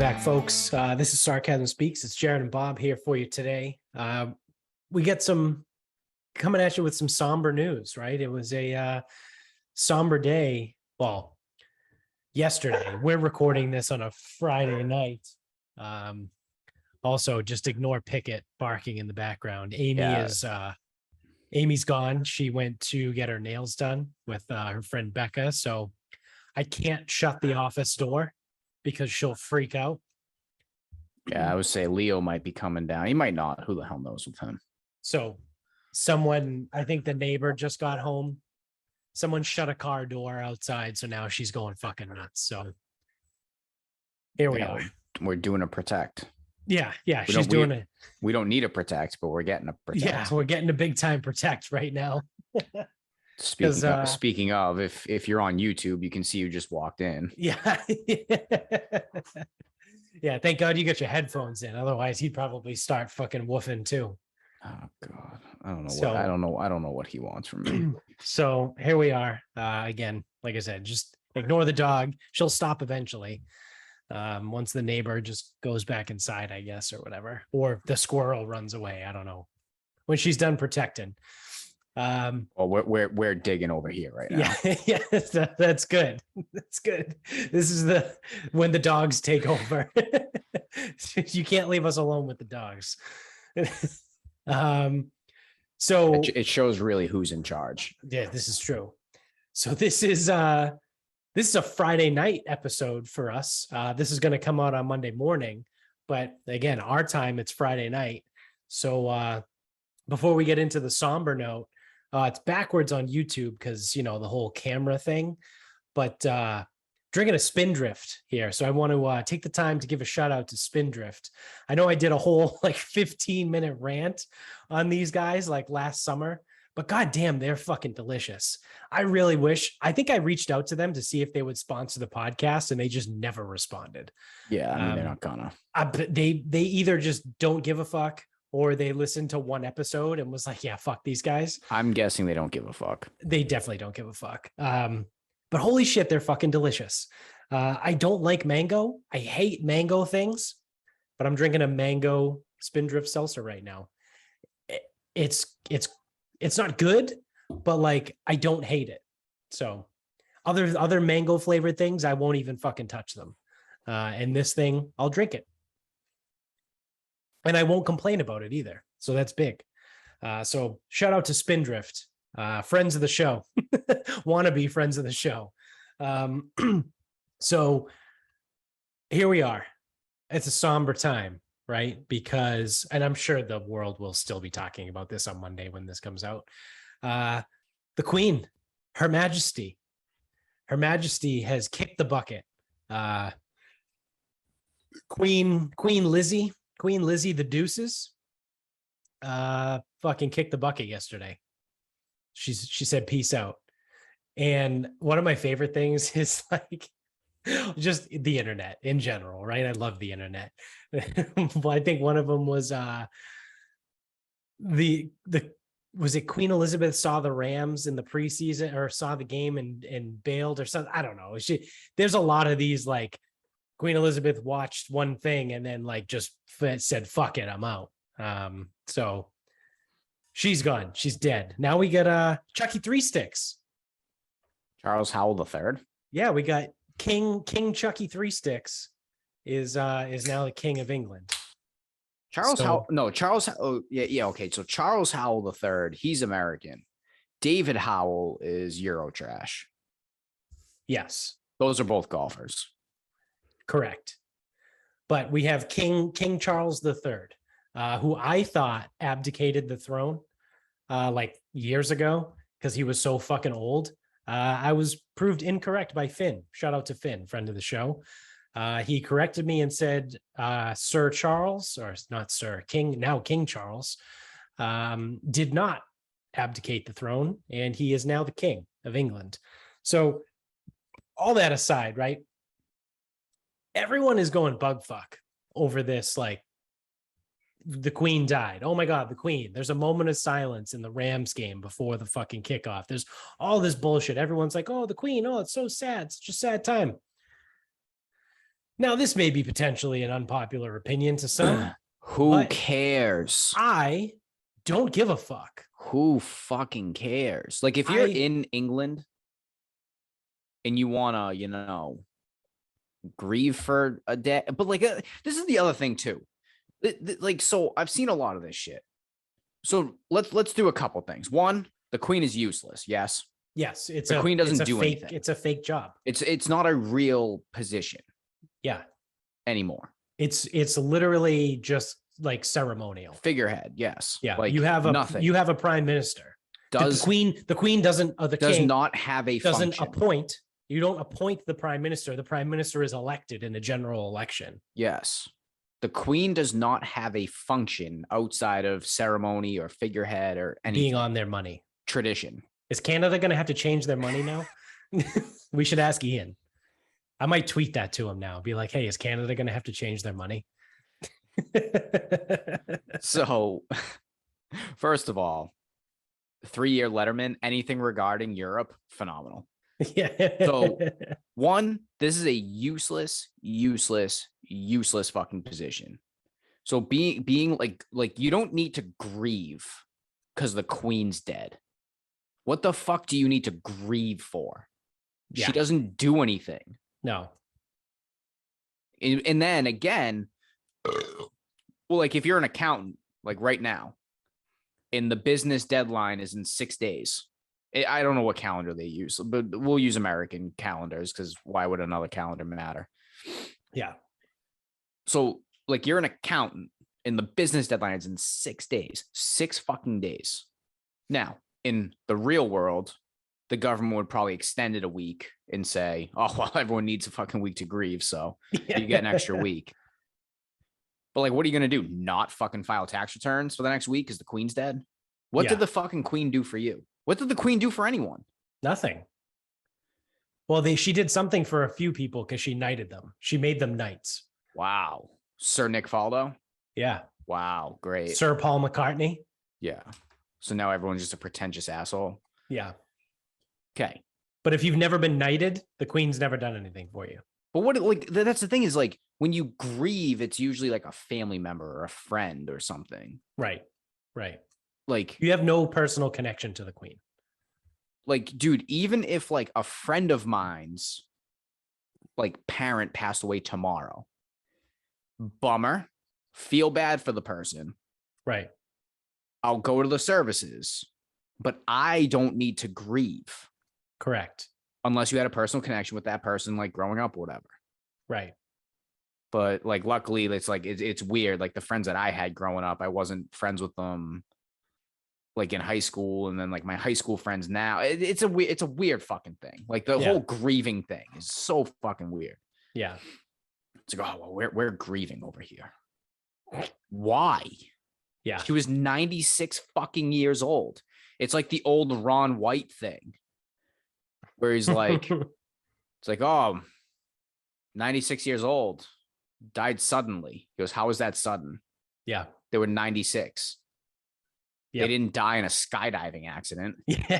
back, folks. This is Sarcasm Speaks. It's Jared and Bob here for you today. We get some coming at you with some somber news, right? It was a somber day. Well, yesterday. We're recording this on a Friday night. Also, just ignore Pickett barking in the background. Amy's gone. She went to get her nails done with her friend Becca. So I can't shut the office door because she'll freak out. Yeah, I would say Leo might be coming down. He might not. Who the hell knows with him? So someone, I think the neighbor just got home. Someone shut a car door outside. So now she's going fucking nuts. So here we are. We're doing a protect. Yeah. She's doing it. We don't need a protect, but we're getting a protect. Yeah, we're getting a big time protect right now. Speaking of, if you're on YouTube, you can see who just walked in. Yeah. Yeah, thank God you got your headphones in. Otherwise, he'd probably start fucking woofing too. Oh God. I don't know what he wants from me. So here we are. Again, like I said, just ignore the dog. She'll stop eventually. Once the neighbor just goes back inside, I guess, or whatever. Or the squirrel runs away. I don't know. When she's done protecting. Well, we're digging over here right now. Yeah, that's good. That's good. This is when the dogs take over. You can't leave us alone with the dogs. So it shows really who's in charge. Yeah, this is true. So this is a Friday night episode for us. This is going to come out on Monday morning, but again, our time, it's Friday night. So before we get into the somber note, it's backwards on YouTube because, the whole camera thing, but drinking a Spindrift here. So I want to take the time to give a shout out to Spindrift. I know I did a whole 15-minute rant on these guys last summer, but goddamn, they're fucking delicious. I think I reached out to them to see if they would sponsor the podcast and they just never responded. Yeah, I mean, they're not gonna. They either just don't give a fuck or they listened to one episode and was like, yeah, fuck these guys. I'm guessing they don't give a fuck. They definitely don't give a fuck. But holy shit, they're fucking delicious. I don't like mango. I hate mango things, but I'm drinking a mango Spindrift Seltzer right now. It's not good, but I don't hate it. So other mango flavored things, I won't even fucking touch them. And this thing, I'll drink it. And I won't complain about it either. So that's big. So shout out to Spindrift, friends of the show, wannabe friends of the show. So here we are. It's a somber time, right? Because, and I'm sure the world will still be talking about this on Monday when this comes out. The Queen, Her Majesty has kicked the bucket. Queen Lizzie the Deuces fucking kicked the bucket yesterday. She said peace out. And one of my favorite things is just the internet in general, right? I love the internet. I think one of them was was it Queen Elizabeth saw the Rams in the preseason or saw the game and bailed or something? I don't know. There's a lot of these Queen Elizabeth watched one thing and then just said, fuck it, I'm out. So she's gone. She's dead. Now we got Chucky Three Sticks. Charles Howell III. Yeah, we got King Chucky Three Sticks is now the King of England. Okay. So Charles Howell III, he's American. David Howell is Eurotrash. Yes. Those are both golfers. Correct. But we have King Charles III, who I thought abdicated the throne years ago because he was so fucking old. I was proved incorrect by Finn. Shout out to Finn, friend of the show. He corrected me and said Sir Charles, or not Sir, King Charles, did not abdicate the throne, and he is now the King of England. So all that aside, right? Everyone is going bug fuck over this, the Queen died. Oh my God, the Queen. There's a moment of silence in the Rams game before the fucking kickoff. There's all this bullshit. Everyone's like, oh, the Queen. Oh, it's so sad. Such a sad time. Now, this may be potentially an unpopular opinion to some. Who What? cares? I don't give a fuck. Who fucking cares? Like, if you're I- in England and you want to, you know, grieve for a day, but like, this is the other thing too. Like, so I've seen a lot of this shit. So let's do a couple things. One, the queen is useless. Yes. Yes, The queen doesn't do fake, anything. It's a fake job. It's not a real position Yeah. anymore. It's literally just like ceremonial. Figurehead. Yes. Yeah. Like, you have nothing. a prime minister. Does the queen doesn't, the does king not have a doesn't function. appoint. You don't appoint the prime minister. The prime minister is elected in a general election. Yes. The queen does not have a function outside of ceremony or figurehead or anything. Being on their money. Tradition. Is Canada going to have to change their money now? We should ask Ian. I might tweet that to him now. Be like, hey, is Canada going to have to change their money? So, first of all, 3-year Letterman, anything regarding Europe, phenomenal. Yeah. So, one, this is a useless fucking position. So being like you don't need to grieve because the queen's dead. What the fuck do you need to grieve for? Yeah. She doesn't do anything. No. And then again, well, like if you're an accountant, like right now, and the business deadline is in 6 days. I don't know what calendar they use, but we'll use American calendars because why would another calendar matter? Yeah. So, like, you're an accountant and the business deadline is in 6 days, 6 fucking days. Now, in the real world, the government would probably extend it a week and say, oh, well, everyone needs a fucking week to grieve. So you get an extra week. But like, what are you going to do? Not fucking file tax returns for the next week because the queen's dead? What Yeah. did the fucking queen do for you? What did the queen do for anyone? Nothing. Well, she did something for a few people because she knighted them. She made them knights. Wow. Sir Nick Faldo? Yeah. Wow. Great. Sir Paul McCartney. Yeah. So now everyone's just a pretentious asshole. Yeah. Okay. But if you've never been knighted, the queen's never done anything for you. But what, like, that's the thing is, like, when you grieve, it's usually like a family member or a friend or something. Right. Right. Like, You have no personal connection to the queen. like, dude, even if like a friend of mine's like parent passed away tomorrow, bummer, feel bad for the person. Right. I'll go to the services, but I don't need to grieve Correct. unless you had a personal connection with that person, like growing up or whatever. Right. But like, luckily, it's like, it's weird. Like the friends that I had growing up, I wasn't friends with them like in high school. And then like my high school friends now, it's a weird fucking thing. Like the whole grieving thing is so fucking weird. Yeah. It's like, oh, well, we're grieving over here. Why? Yeah. She was 96 fucking years old. It's like the old Ron White thing where he's like, it's like, oh, 96 years old, died suddenly. He goes, how was that sudden? Yeah. They were 96. Yep. They didn't die in a skydiving accident. Yeah.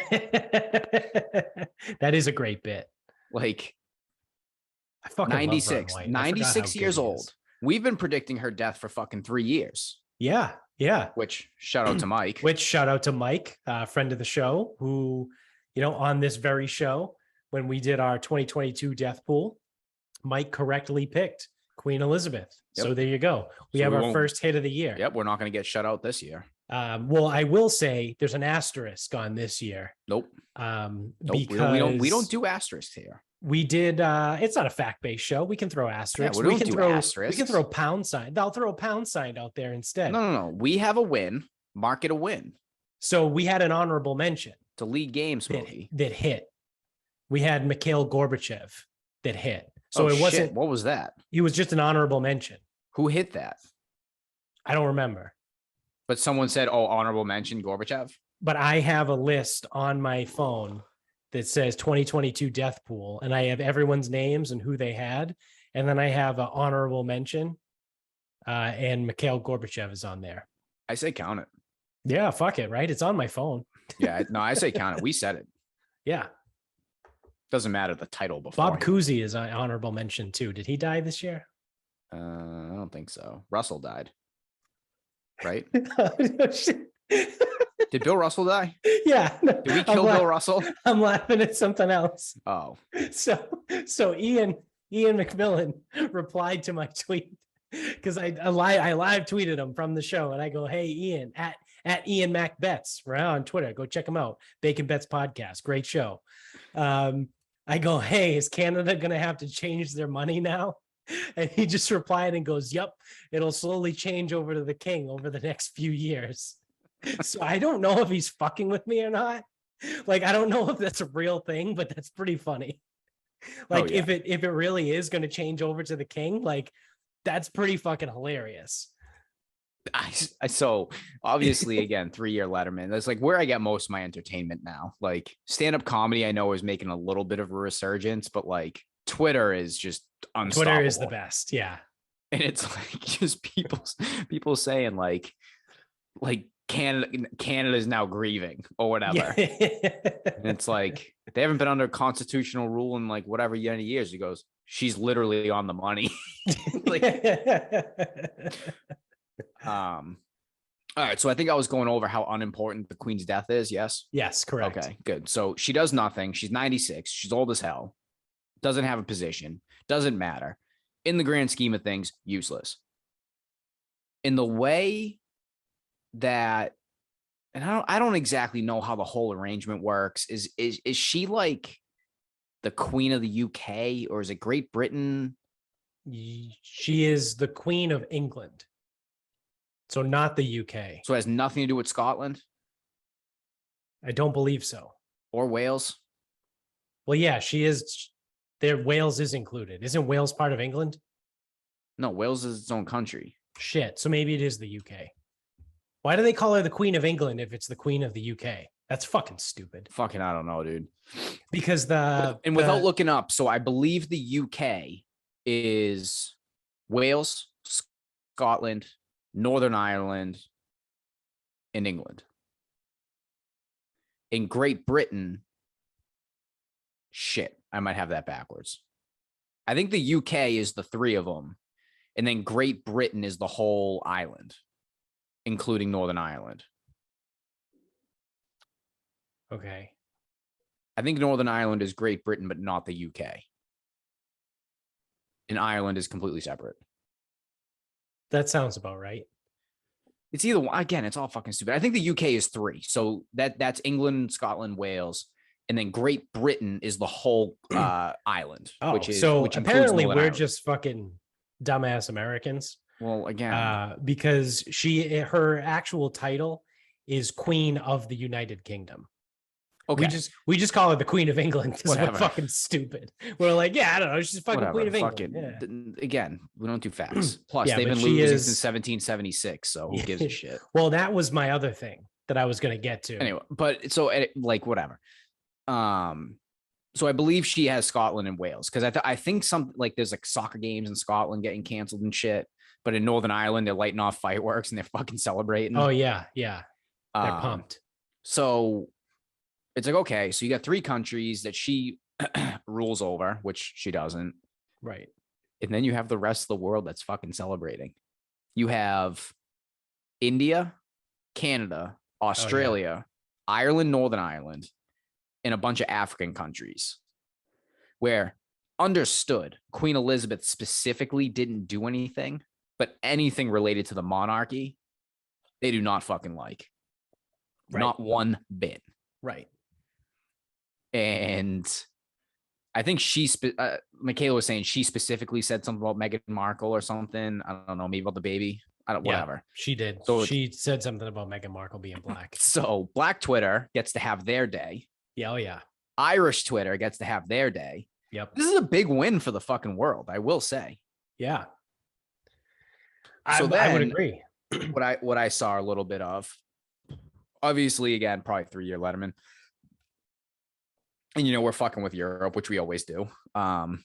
That is a great bit. Like, I fucking 96, love Ron White. 96 years old. We've been predicting her death for fucking 3 years. Yeah. Yeah. Which, shout out to Mike. Which shout out to Mike, friend of the show, who, you know, on this very show, when we did our 2022 death pool, Mike correctly picked Queen Elizabeth. Yep. So there you go. We So have we our won't- first hit of the year. Yep, we're not going to get shut out this year. Well, I will say there's an asterisk on this year. Nope. Nope. Nope. We don't do asterisks here. We did. It's not a fact-based show. We can throw asterisks. we don't do We asterisks. can throw pound sign. I'll throw a pound sign out there instead. No. We have a win. Mark it a win. So we had an honorable mention It's a League Games movie. that hit. We had Mikhail Gorbachev that hit. So it wasn't. Shit. What was that? He was just an honorable mention. Who hit that? I don't remember. But someone said, "Oh, honorable mention Gorbachev." But I have a list on my phone that says 2022 death pool, and I have everyone's names and who they had, and then I have an honorable mention, and Mikhail Gorbachev is on there. I say count it. Yeah, fuck it, right? It's on my phone. Yeah, no, I say count it. We said it. Yeah. Doesn't matter the title before. Bob Cousy is an honorable mention too. Did he die this year? I don't think so. Russell died, right? Oh, shit. Did Bill Russell die? Yeah. Did we kill Bill Russell? I'm laughing at something else. Oh, So Ian McMillan replied to my tweet because I live tweeted him from the show, and I go, "Hey Ian, at Ian Mac Betts, right on Twitter, go check him out. Bacon Bets podcast, great show." I go, "Hey, is Canada gonna have to change their money now?" And he just replied and goes, "Yep, it'll slowly change over to the king over the next few years." So I don't know if he's fucking with me or not. Like, I don't know if that's a real thing, but that's pretty funny. Like, yeah. if it really is going to change over to the king, like, that's pretty fucking hilarious. So obviously, again, 3-year Letterman. That's like where I get most of my entertainment now. Like stand-up comedy, I know is making a little bit of a resurgence, but like Twitter is just unstoppable. Twitter is the best, yeah. And it's like just people saying like Canada is now grieving or whatever. Yeah. And it's like they haven't been under constitutional rule in like whatever many years. He goes, she's literally on the money. Like, all right. So I think I was going over how unimportant the queen's death is. Yes. Yes. Correct. Okay, good. So she does nothing. She's 96. She's old as hell. Doesn't have a position. Doesn't matter. In the grand scheme of things, useless. In the way that, and I don't exactly know how the whole arrangement works. Is she like the queen of the UK, or is it Great Britain? She is the queen of England. So not the UK. So it has nothing to do with Scotland? I don't believe so. Or Wales? Well, yeah, she is. There, Wales is included. Isn't Wales part of England? No, Wales is its own country. Shit. So maybe it is the UK. Why do they call her the Queen of England if it's the Queen of the UK? That's fucking stupid. Fucking, I don't know, dude. Because without looking up, so I believe the UK is Wales, Scotland, Northern Ireland, and England. In Great Britain, shit, I might have that backwards. I think the UK is the 3 of them, and then Great Britain is the whole island, including Northern Ireland. Okay. I think Northern Ireland is Great Britain, but not the UK. And Ireland is completely separate. That sounds about right. It's either one. Again, it's all fucking stupid. I think the UK is 3. So that's England, Scotland, Wales. And then Great Britain is the whole island. Oh, which apparently we're Ireland. just fucking dumbass Americans. Well, again. Because her actual title is Queen of the United Kingdom. Okay. We just call her the Queen of England because we're fucking stupid. We're like, yeah, I don't know, she's fucking Queen of England. Yeah. Again, we don't do facts. Plus, they've been losing since 1776, so who gives a shit? Well, that was my other thing that I was going to get to. Anyway, but so like whatever. So I believe she has Scotland and Wales because I think some like there's like soccer games in Scotland getting canceled and shit. But in Northern Ireland, they're lighting off fireworks and they're fucking celebrating. Oh yeah, yeah, they're pumped. So it's like, okay, so you got 3 countries that she rules over, which she doesn't. Right. And then you have the rest of the world that's fucking celebrating. You have India, Canada, Australia, Ireland, Northern Ireland, and a bunch of African countries where understood Queen Elizabeth specifically didn't do anything, but anything related to the monarchy, they do not fucking like. Right. Not one bit. Right. And I think Michaela was saying she specifically said something about Meghan Markle or something. I don't know, maybe about the baby. Whatever. She did. So she said something about Meghan Markle being black. So Black Twitter gets to have their day. Yeah. Oh yeah. Irish Twitter gets to have their day. Yep. This is a big win for the fucking world, I will say. Yeah. So I would agree. What I saw a little bit of, obviously, again, probably 3-year Letterman. And we're fucking with Europe, which we always do. And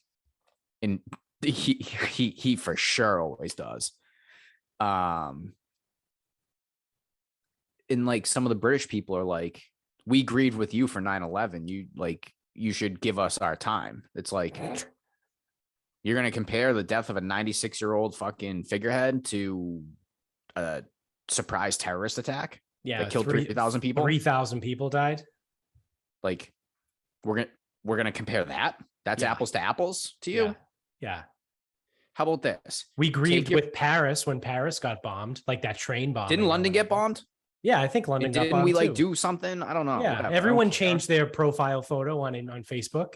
he for sure always does. And like some of the British people are like, we grieved with you for 9/11. You should give us our time. It's like, You're gonna compare the death of a 96-year-old fucking figurehead to a surprise terrorist attack Yeah, that killed 3,000 people? 3,000 people died. Like, we're gonna compare that? That's Yeah. apples to apples to you? Yeah. How about this? We grieved Take it- with Paris when Paris got bombed, like that train bomb. Didn't London get bombed? Yeah, I think London And got didn't bombed we like too. do something? I don't know. Yeah, Whatever. everyone changed their profile photo on Facebook.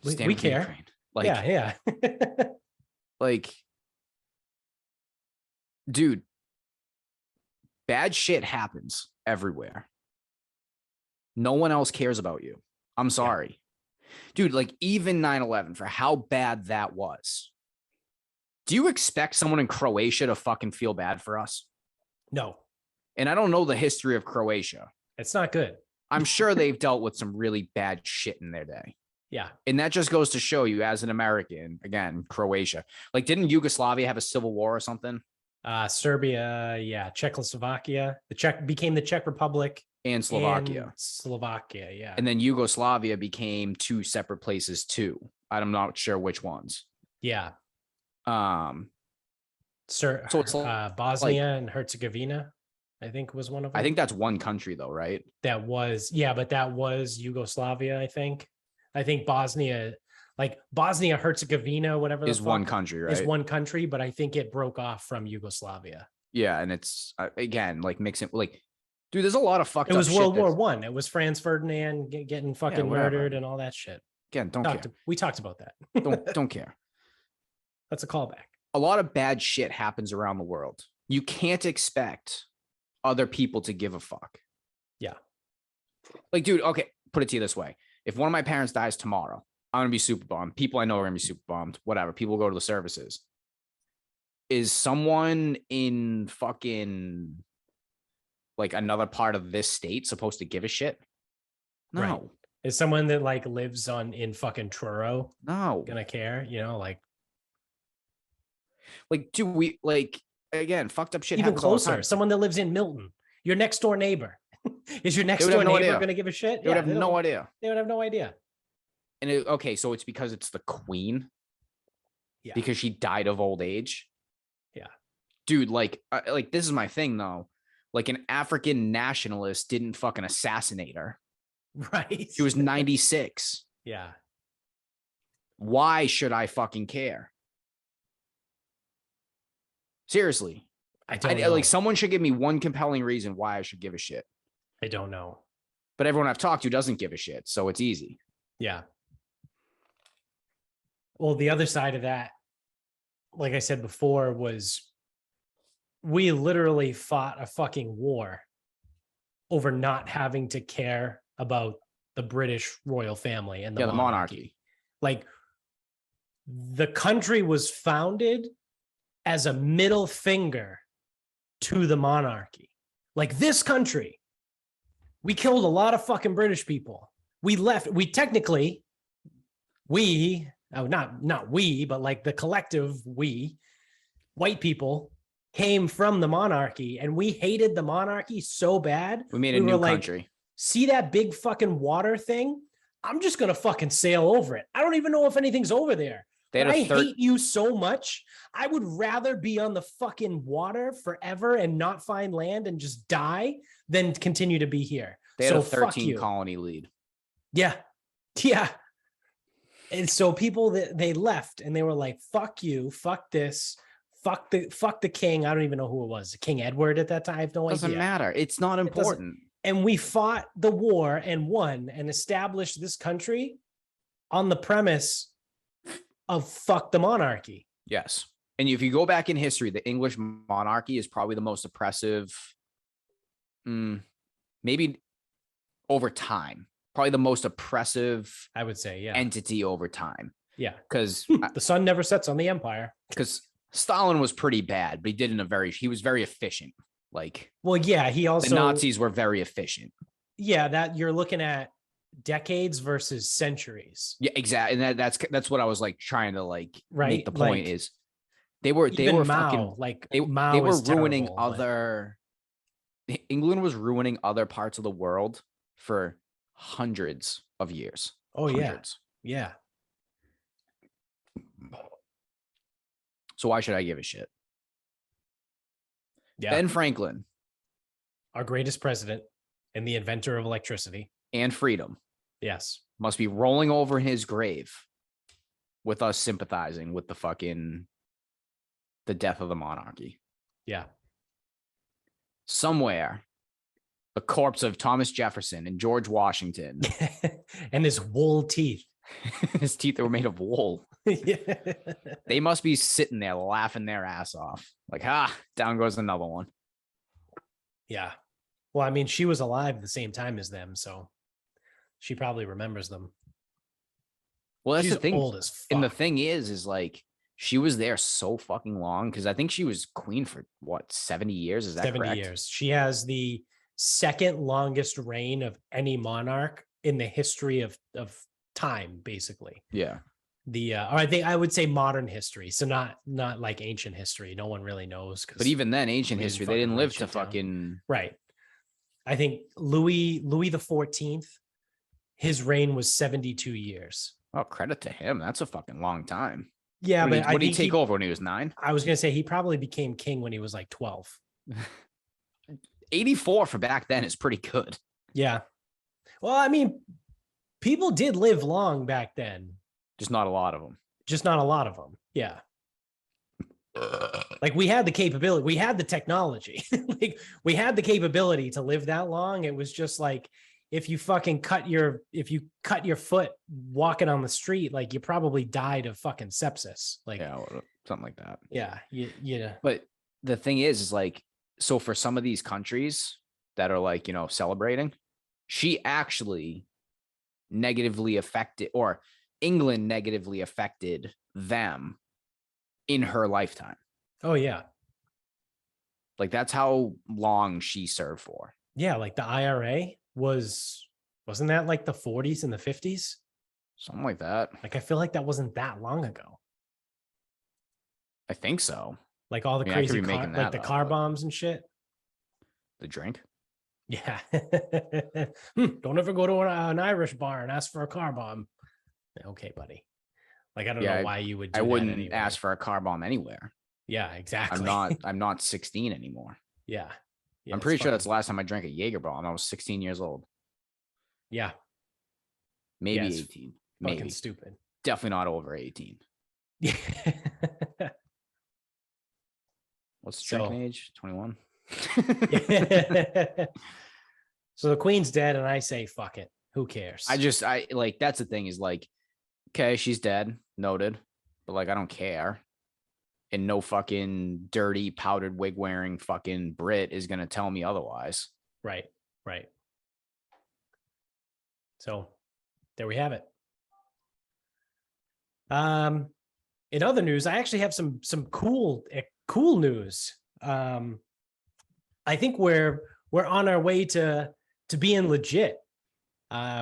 We care. Ukraine. Like, yeah. like, dude, bad shit happens everywhere. No one else cares about you. I'm sorry. Dude, like even 9/11, for how bad that was. Do you expect someone in Croatia to fucking feel bad for us? No, And I don't know the history of Croatia. it's not good. I'm sure they've dealt with some really bad shit in their day. Yeah. And that just goes to show you, as an American, again, Croatia. Like, didn't Yugoslavia have a civil war or something? Serbia, yeah, Czechoslovakia. The Czech became the Czech Republic. And Slovakia. Yeah. And then Yugoslavia became two separate places too. I'm not sure which ones. Yeah. So it's Bosnia and Herzegovina, I think, was one of them. I think that's one country though, right? That was, but that was Yugoslavia, I think. I think Bosnia, Herzegovina, whatever is one country, right? Is one country, but I think it broke off from Yugoslavia. Yeah, and it's again like mixing, like, dude, there's a lot of fucked up. It was shit World War I. It was Franz Ferdinand getting fucking murdered and all that shit. Again, don't care. We talked about that. don't care. That's a callback. A lot of bad shit happens around the world. You can't expect other people to give a fuck. Yeah. Like, dude, okay, put it to you this way. If one of my parents dies tomorrow, I'm going to be super bummed. People I know are going to be super bummed. Whatever. People go to the services. Is someone in fucking like another part of this state supposed to give a shit? No. Right. Is someone that like lives in fucking Truro no gonna care? Like, do we, like, again, fucked up shit even happens all the closer? time. Someone that lives in Milton, your next door neighbor. Is your next door neighbor going to give a shit? They would have no idea. They would have no idea. And okay, so it's because it's the queen? Yeah. Because she died of old age? Yeah. Dude, like this is my thing though. Like, an African nationalist didn't fucking assassinate her. Right. She was 96. Yeah. Why should I fucking care? Seriously. I don't know. Like, someone should give me one compelling reason why I should give a shit. I don't know. But everyone I've talked to doesn't give a shit, so it's easy. Yeah. Well, the other side of that, like I said before, was we literally fought a fucking war over not having to care about the British royal family and the monarchy. Like, the country was founded as a middle finger to the monarchy. Like, this country, we killed a lot of fucking British people. Not we, but like the collective we, white people, came from the monarchy, and we hated the monarchy so bad. We made a new country. See that big fucking water thing? I'm just going to fucking sail over it. I don't even know if anything's over there. I hate you so much. I would rather be on the fucking water forever and not find land and just die than continue to be here. They had a 13 colony lead. Yeah. Yeah. And so people they left and they were like, fuck you, fuck this, fuck the king. I don't even know who it was. King Edward at that time. I have no idea. Doesn't matter. It's not important. And we fought the war and won and established this country on the premise of fuck the monarchy. Yes. And if you go back in history, the English monarchy is probably the most oppressive, maybe over time, probably the most oppressive, I would say, entity over time. Yeah. Because the sun never sets on the empire. Because Stalin was pretty bad, but he was very efficient. Like, well, yeah, he also, the Nazis were very efficient. Yeah, that you're looking at decades versus centuries. Yeah, exactly. And that's what I was like trying to like make the point, like, is they were Mao, fucking like they were ruining England was ruining other parts of the world for hundreds of years. Oh, hundreds. Yeah. So why should I give a shit? Yeah. Ben Franklin Our greatest president and the inventor of electricity. and freedom Yes. must be rolling over in his grave with us sympathizing with the death of the monarchy. Yeah. Somewhere, the corpse of Thomas Jefferson and George Washington, And his wool teeth. his teeth were made of wool. Yeah. They must be sitting there laughing their ass off. Like, down goes another one. Yeah. Well, I mean, she was alive at the same time as them, so she probably remembers them. Well, that's She's the thing. old as fuck. And the thing is like, she was there so fucking long because I think she was queen for what, 70 years? Is that 70 correct? years. She has the second longest reign of any monarch in the history of time, basically. Yeah. Or I think I would say modern history, so not like ancient history. No one really knows. But even then, ancient we didn't history, they fucking didn't write live to shit down. fucking Right. I think Louis the 14th, his reign was 72 years. Oh, credit to him. That's a fucking long time. Yeah, but What did he think take over when he was 9? I was gonna say he probably became king when he was like 12. 84 for back then is pretty good. Yeah. Well, I mean, people did live long back then. Just not a lot of them. Just not a lot of them. Yeah. Like we had the capability, we had the technology. Like we had the capability to live that long. It was just like if you cut your foot walking on the street, like you probably died of fucking sepsis. Like Yeah, something like that. yeah, yeah. But the thing is like, so for some of these countries that are like, celebrating, she actually negatively affected, or England negatively affected them in her lifetime. Oh yeah. Like that's how long she served for. Yeah, like the IRA wasn't that like the 40s and the 50s? Something like that. Like I feel like that wasn't that long ago. I think so. Like all the I mean, I could crazy be making like that the up, car but- bombs and shit. The drink. Yeah. Don't ever go to an Irish bar and ask for a car bomb. Okay, buddy. Like I don't know why you would do I wouldn't that anyway. ask for a car bomb anywhere. Yeah, exactly. I'm not 16 anymore. Yeah. I'm pretty sure that's the last time I drank a Jaeger bomb. I was 16 years old. Yeah. Maybe it's 18. Fucking Maybe. stupid. Definitely not over 18. Yeah. What's the drinking age? 21. So the queen's dead, and I say, fuck it. Who cares? I like, that's the thing is like, okay, she's dead, noted, but like, I don't care. And no fucking dirty powdered wig wearing fucking Brit is going to tell me otherwise. Right. So there we have it. In other news, I actually have some cool news. I think we're on our way to being legit.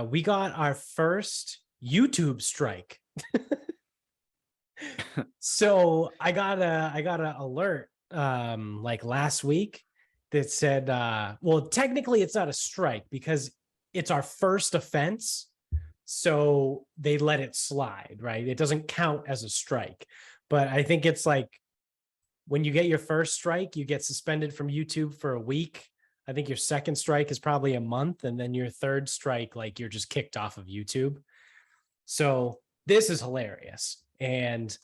We got our first YouTube strike. So I got a alert like last week that said well, technically it's not a strike because it's our first offense. So they let it slide, right? It doesn't count as a strike. But I think it's like when you get your first strike, you get suspended from YouTube for a week. I think your second strike is probably a month. And then your third strike, like you're just kicked off of YouTube. So this is hilarious. And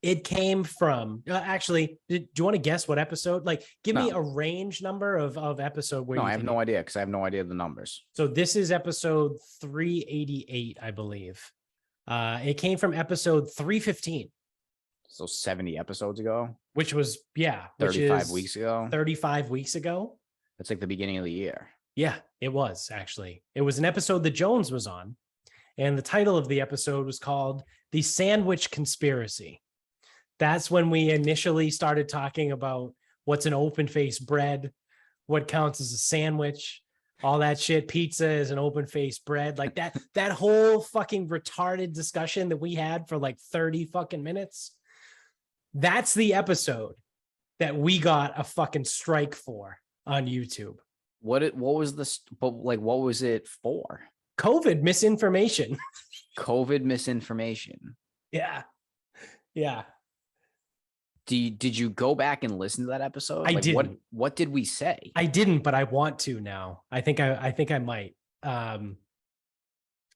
it came from actually, do you want to guess what episode? Like, give me a range number of episode where No, I have no idea because I have no idea the numbers. So this is episode 388, I believe. It came from episode 315. So 70 episodes ago, which was 35 weeks ago. 35 weeks ago. That's like the beginning of the year. Yeah, it was actually. It was an episode that Jones was on. And the title of the episode was called The Sandwich Conspiracy. That's when we initially started talking about what's an open-faced bread, what counts as a sandwich, all that shit. Pizza is an open-faced bread. Like that whole fucking retarded discussion that we had for like 30 fucking minutes. That's the episode that we got a fucking strike for on YouTube. What was this? But like, what was it for? COVID misinformation. COVID misinformation. Yeah. Did you go back and listen to that episode? I Like, didn't. What did we say? I didn't, but I want to now. I think I might. I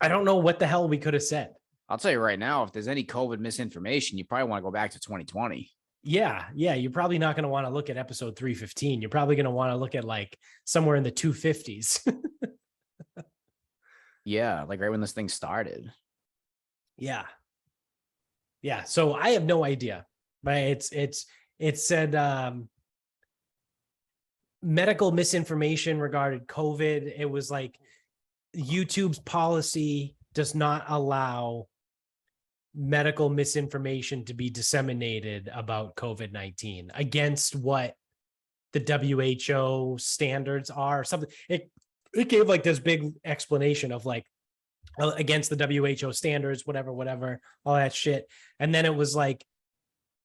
don't know what the hell we could have said. I'll tell you right now, if there's any COVID misinformation, you probably want to go back to 2020. Yeah. You're probably not going to want to look at episode 315. You're probably going to want to look at like somewhere in the 250s. Yeah, like right when this thing started. Yeah. So I have no idea, but it said medical misinformation regarding COVID. It was like YouTube's policy does not allow medical misinformation to be disseminated about COVID-19 against what the WHO standards are. Something it gave like this big explanation of like against the WHO standards, whatever, all that shit. And then it was like,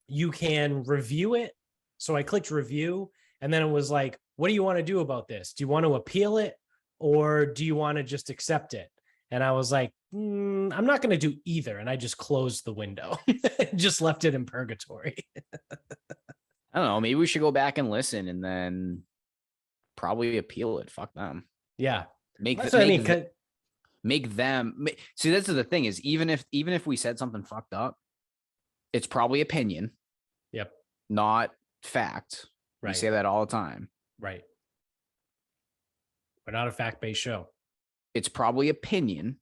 you can review it. So I clicked review, and then it was like, what do you want to do about this? Do you want to appeal it, or do you want to just accept it? And I was like, I'm not going to do either. And I just closed the window, just left it in purgatory. I don't know. Maybe we should go back and listen and then probably appeal it. Fuck them. Yeah. Make them see. That's the thing is, even if we said something fucked up, it's probably opinion. Yep. Not fact. Right. We say that all the time. Right. We're not a fact-based show. It's probably opinion,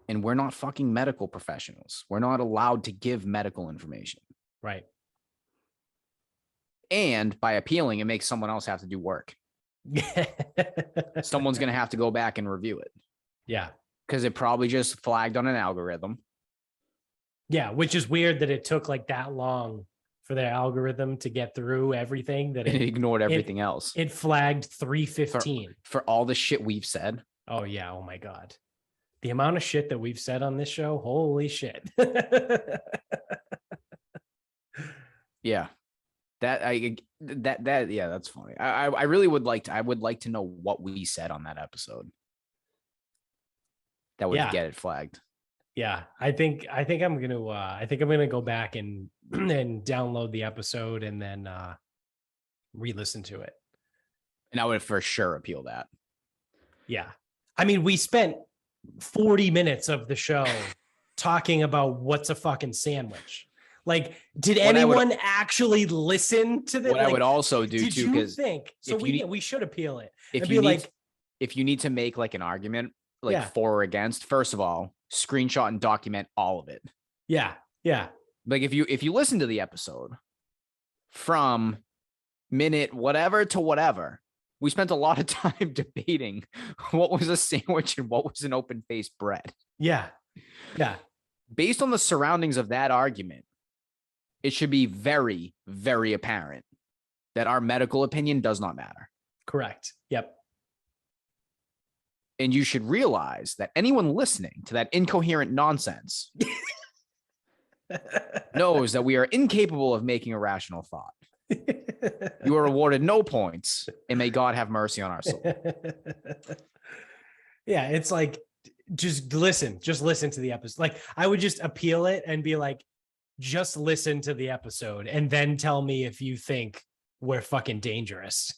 and we're not fucking medical professionals. We're not allowed to give medical information. Right. And by appealing, it makes someone else have to do work. Someone's going to have to go back and review it. Yeah. Because it probably just flagged on an algorithm. Yeah, which is weird that it took like that long for their algorithm to get through everything, that it ignored everything else. It flagged 315 for all the shit we've said. Oh yeah, oh my God. The amount of shit that we've said on this show, holy shit. Yeah. Yeah, that's funny. I really would like to know what we said on that episode. That would get it flagged. Yeah, I think I'm gonna go back and download the episode and then re-listen to it. And I would for sure appeal that. Yeah. I mean, we spent 40 minutes of the show talking about what's a fucking sandwich. Like, did anyone actually listen to this? What I would also do too, because we should appeal it. If you need to make like an argument, like for or against, first of all, screenshot and document all of it. Yeah. Yeah. Like if you listen to the episode from minute whatever to whatever, we spent a lot of time debating what was a sandwich and what was an open-faced bread. Yeah. Yeah. Based on the surroundings of that argument, it should be very, very apparent that our medical opinion does not matter. Correct. Yep. And you should realize that anyone listening to that incoherent nonsense knows that we are incapable of making a rational thought. You are awarded no points, and may God have mercy on our soul. Yeah, it's like, just listen to the episode. Like, I would just appeal it and be like, just listen to the episode and then tell me if you think we're fucking dangerous.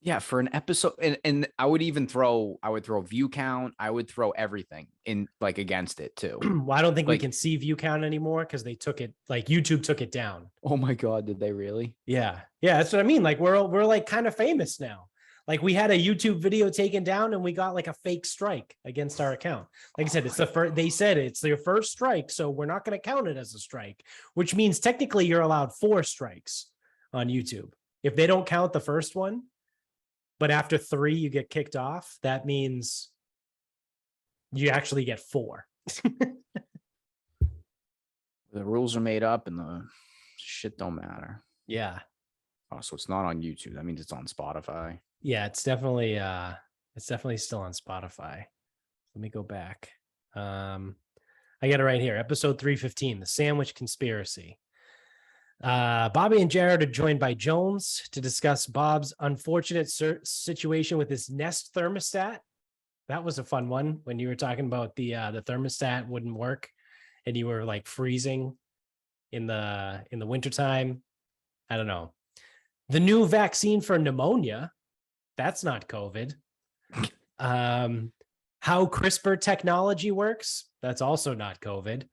Yeah, for an episode, and I would throw view count. I would throw everything in, like, against it too. Well, I don't think we can see view count anymore because they took it, like, YouTube took it down. Oh my God, did they really? Yeah, that's what I mean. Like, we're like kind of famous now. Like, we had a YouTube video taken down and we got like a fake strike against our account. Like I said, it's the first. They said it's their first strike, so we're not going to count it as a strike, which means technically you're allowed 4 strikes on YouTube if they don't count the first one. But after 3, you get kicked off. That means you actually get 4. The rules are made up and the shit don't matter. Yeah. Oh, so it's not on YouTube. That means it's on Spotify. Yeah, it's definitely still on Spotify. Let me go back. I got it right here. Episode 315, The Sandwich Conspiracy. Bobby and Jared are joined by Jones to discuss Bob's unfortunate situation with his Nest thermostat. That was a fun one when you were talking about the thermostat wouldn't work and you were like freezing in the wintertime. I don't know. The new vaccine for pneumonia, that's not COVID. How CRISPR technology works, that's also not COVID.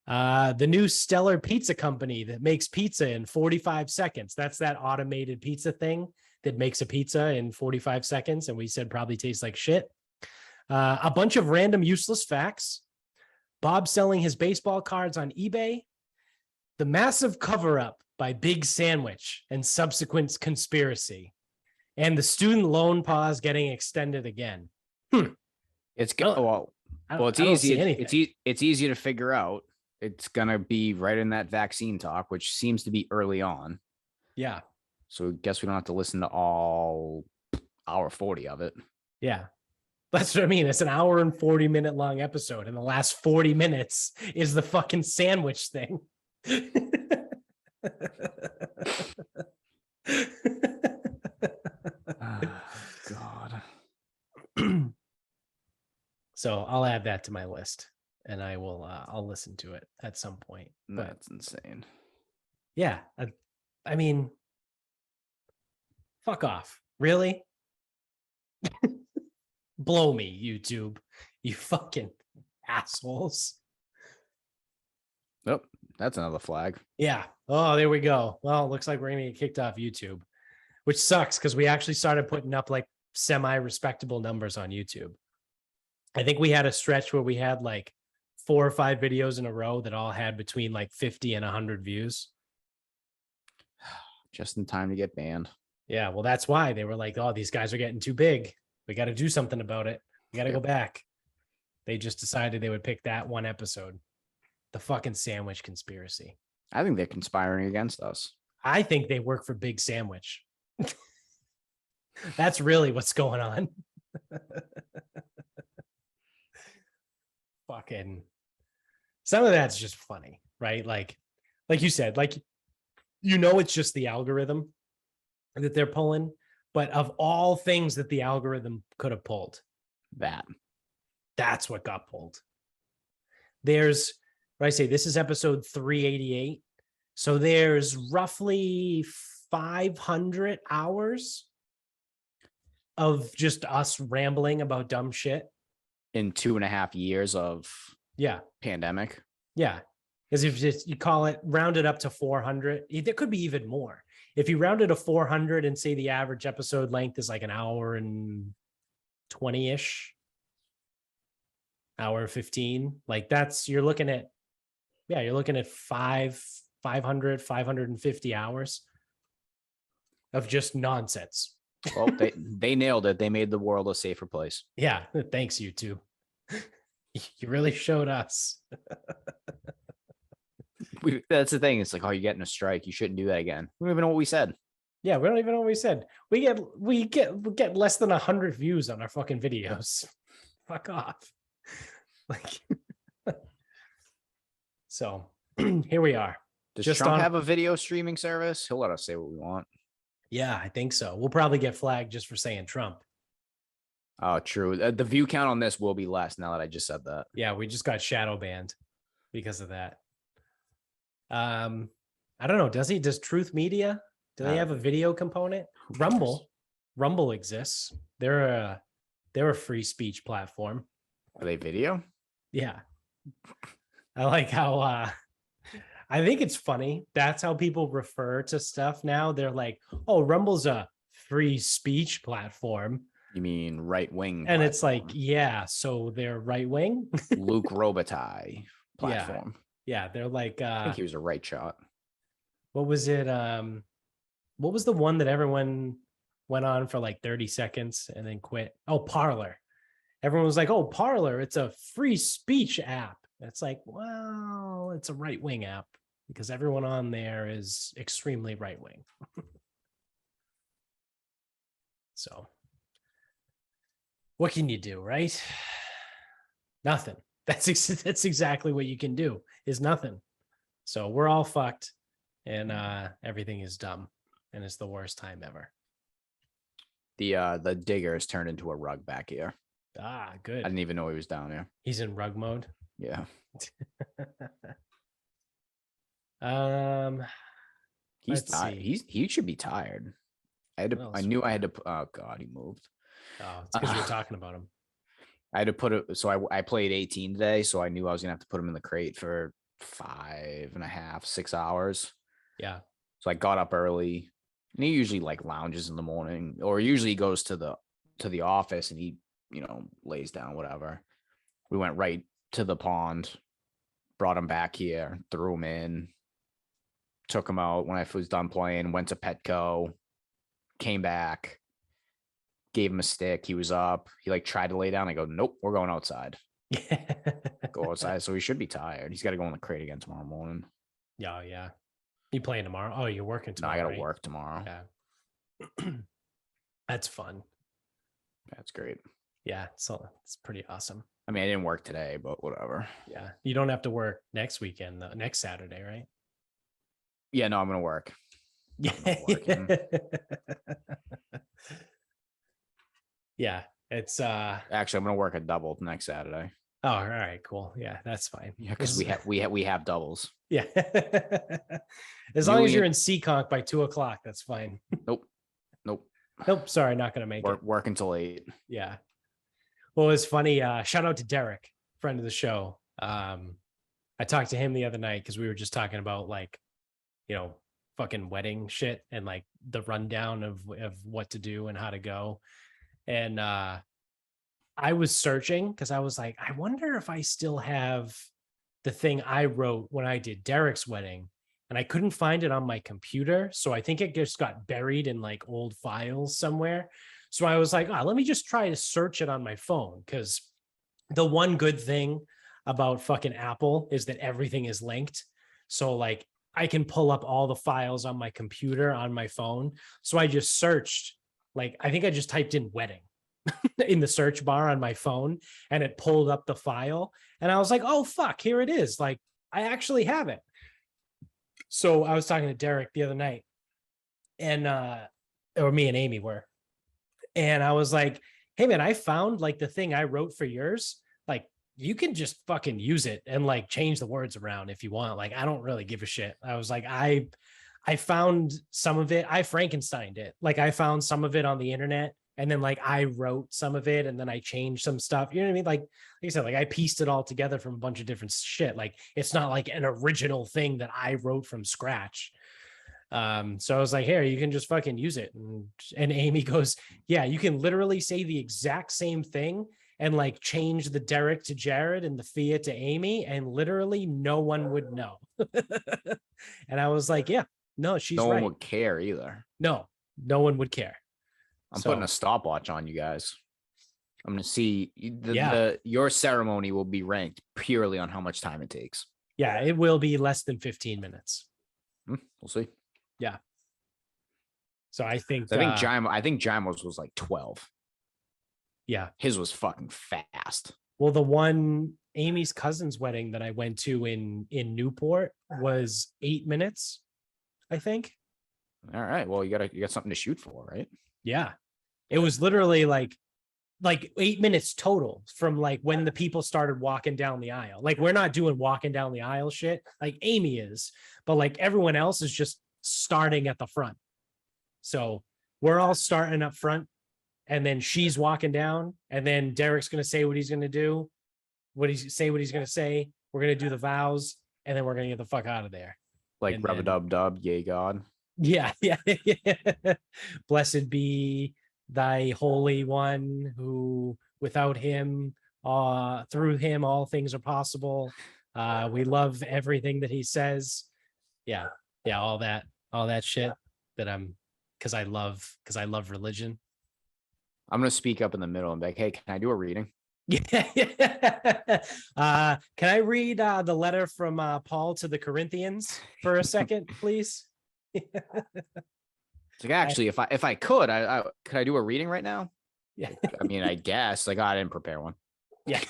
The new Stellar Pizza company that makes pizza in 45 seconds. That's that automated pizza thing that makes a pizza in 45 seconds. And we said probably tastes like shit. A bunch of random useless facts. Bob selling his baseball cards on eBay. The massive cover-up by Big Sandwich and subsequent conspiracy. And the student loan pause getting extended again. It's well, it's easy. It's easy to figure out. It's gonna be right in that vaccine talk, which seems to be early on. Yeah. So I guess we don't have to listen to all hour 40 of it. Yeah. That's what I mean. It's an hour and 40-minute long episode, and the last 40 minutes is the fucking sandwich thing. God. So I'll add that to my list, and I'll listen to it at some point. But That's insane. yeah, I mean, fuck off. Really? Blow me, YouTube. You fucking assholes. Nope. That's another flag. Yeah. Oh, there we go. Well, it looks like we're going to get kicked off YouTube, which sucks because we actually started putting up like semi-respectable numbers on YouTube. I think we had a stretch where we had like 4 or 5 videos in a row that all had between like 50 and 100 views. Just in time to get banned. Yeah. Well, that's why they were like, oh, these guys are getting too big. We got to do something about it. We got to go back. They just decided they would pick that one episode. The fucking sandwich conspiracy. I think they're conspiring against us. I think they work for Big Sandwich. That's really what's going on. Fucking some of that's just funny, right? Like you said, like, it's just the algorithm that they're pulling. But of all things that the algorithm could have pulled, that's what got pulled. There's, what I say, this is episode 388. So there's roughly 500 hours of just us rambling about dumb shit. In 2.5 years of pandemic. Yeah. Because if you call it, round it up to 400, there could be even more. If you round it to 400 and say the average episode length is like an hour and 20-ish, hour 15, like you're looking at 500, 550 hours of just nonsense. Well, they nailed it. They made the world a safer place. Yeah. Thanks, YouTube. You really showed us. That's the thing. It's like, oh, you're getting a strike. You shouldn't do that again. We don't even know what we said. Yeah, we don't even know what we said. We get less than 100 views on our fucking videos. Fuck off. Like, so here we are. Does Trump have a video streaming service? He'll let us say what we want. Yeah, I think so. We'll probably get flagged just for saying Trump. Oh, true. The view count on this will be less now that I just said that. Yeah, we just got shadow banned because of that. I don't know. Does Truth Media? Do they have a video component? Rumble exists. They're a free speech platform. Are they video? Yeah. I like how I think it's funny. That's how people refer to stuff now. They're like, oh, Rumble's a free speech platform. You mean right wing? And it's like, yeah, so they're right wing. Luke Robitaille platform. Yeah, they're like I think he was a right shot. What was it? What was the one that everyone went on for like 30 seconds and then quit? Oh, Parler. Everyone was like, oh, Parler, it's a free speech app. It's like, well, it's a right-wing app because everyone on there is extremely right-wing. So what can you do, right? Nothing. That's exactly what you can do, is nothing. So we're all fucked and everything is dumb and it's the worst time ever. The digger has turned into a rug back here. Ah, good. I didn't even know he was down there. He's in rug mode. Yeah. He's Let's tired. see. He should be tired. I had What to. I else? knew I had to. Oh God, he moved. Oh, it's because you were talking about him. I had to put it. So I played 18 today, so I knew I was gonna have to put him in the crate for 5.5, 6 hours. Yeah. So I got up early, and he usually like lounges in the morning, or usually he goes to the office and he lays down, whatever. We went right to the pond, brought him back here, threw him in, took him out when I was done playing, went to Petco, came back, gave him a stick. He was up. He like tried to lay down. I go, nope, we're going outside. Go outside. So he should be tired. He's got to go in the crate again tomorrow morning. Yeah, yeah. You playing tomorrow? Oh, you're working No, tomorrow. I got to right? work tomorrow. Yeah. That's fun. That's great. Yeah, so it's pretty awesome. I mean, I didn't work today, but whatever. Yeah. You don't have to work next weekend, though, next Saturday, right? Yeah, no, I'm gonna work. Yeah. Yeah. It's Actually, I'm gonna work a double next Saturday. oh, all right, cool. Yeah, that's fine. Yeah, because we have doubles. Yeah. As long as you're in Seekonk by 2:00, that's fine. Nope. Nope. Sorry, not gonna make it. Work until 8. Yeah. Well, it's funny. Shout out to Derek, friend of the show. I talked to him the other night because we were just talking about like, fucking wedding shit and like the rundown of what to do and how to go. And I was searching because I was like, I wonder if I still have the thing I wrote when I did Derek's wedding, and I couldn't find it on my computer. So I think it just got buried in like old files somewhere. So I was like, let me just try to search it on my phone, because the one good thing about fucking Apple is that everything is linked. So like I can pull up all the files on my computer on my phone. So I just searched, like, I think I just typed in wedding in the search bar on my phone, and it pulled up the file. And I was like, oh, fuck, here it is. Like, I actually have it. So I was talking to Derek the other night, and or me and Amy were. And I was like, hey, man, I found like the thing I wrote for yours. Like, you can just fucking use it and like change the words around if you want. Like, I don't really give a shit. I was like, I found some of it. I Frankensteined it. Like, I found some of it on the internet, and then like I wrote some of it, and then I changed some stuff. You know what I mean? Like I said, like I pieced it all together from a bunch of different shit. Like, it's not like an original thing that I wrote from scratch. So I was like, here, you can just fucking use it. And Amy goes, yeah, you can literally say the exact same thing and like change the Derek to Jared and the Fia to Amy, and literally no one would know. And I was like, yeah, no, she's right. No one would care either. No one would care. I'm putting a stopwatch on you guys. I'm going to see your ceremony will be ranked purely on how much time it takes. Yeah, it will be less than 15 minutes. We'll see. Yeah. So I think Jimo's was like 12. Yeah. His was fucking fast. Well, the one Amy's cousin's wedding that I went to in Newport was 8 minutes, I think. All right. Well, you got something to shoot for, right? Yeah. It was literally like 8 minutes total from like when the people started walking down the aisle. Like, we're not doing walking down the aisle shit. Like Amy is, but like everyone else is just starting at the front. So we're all starting up front, and then she's walking down, and then Derek's going to say what he's going to do, what he's going to say. We're going to do the vows, and then we're going to get the fuck out of there. Like rub-a-dub-dub, yay God. Yeah. Blessed be thy Holy One, who without him, through him, all things are possible. We love everything that he says. Yeah. All that shit that because I love religion. I'm going to speak up in the middle and be like, hey, can I do a reading? Yeah. Can I read the letter from Paul to the Corinthians for a second, please? It's like, actually, if I could I do a reading right now? Yeah. I mean, I guess. Like, I didn't prepare one. Yeah.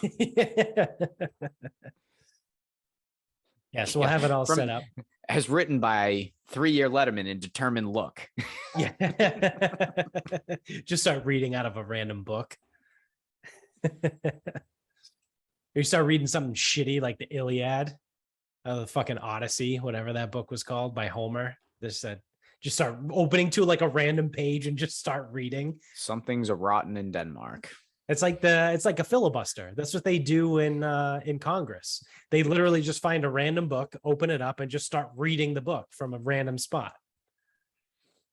Yeah, so we'll have it all set up. As written by 3-year Letterman in Determined Look. Yeah. Just start reading out of a random book. You start reading something shitty like the Iliad. The fucking Odyssey, whatever that book was called by Homer. This said, just start opening to like a random page and just start reading. Something's a rotten in Denmark. It's like a filibuster. That's what they do in Congress. They literally just find a random book, open it up, and just start reading the book from a random spot.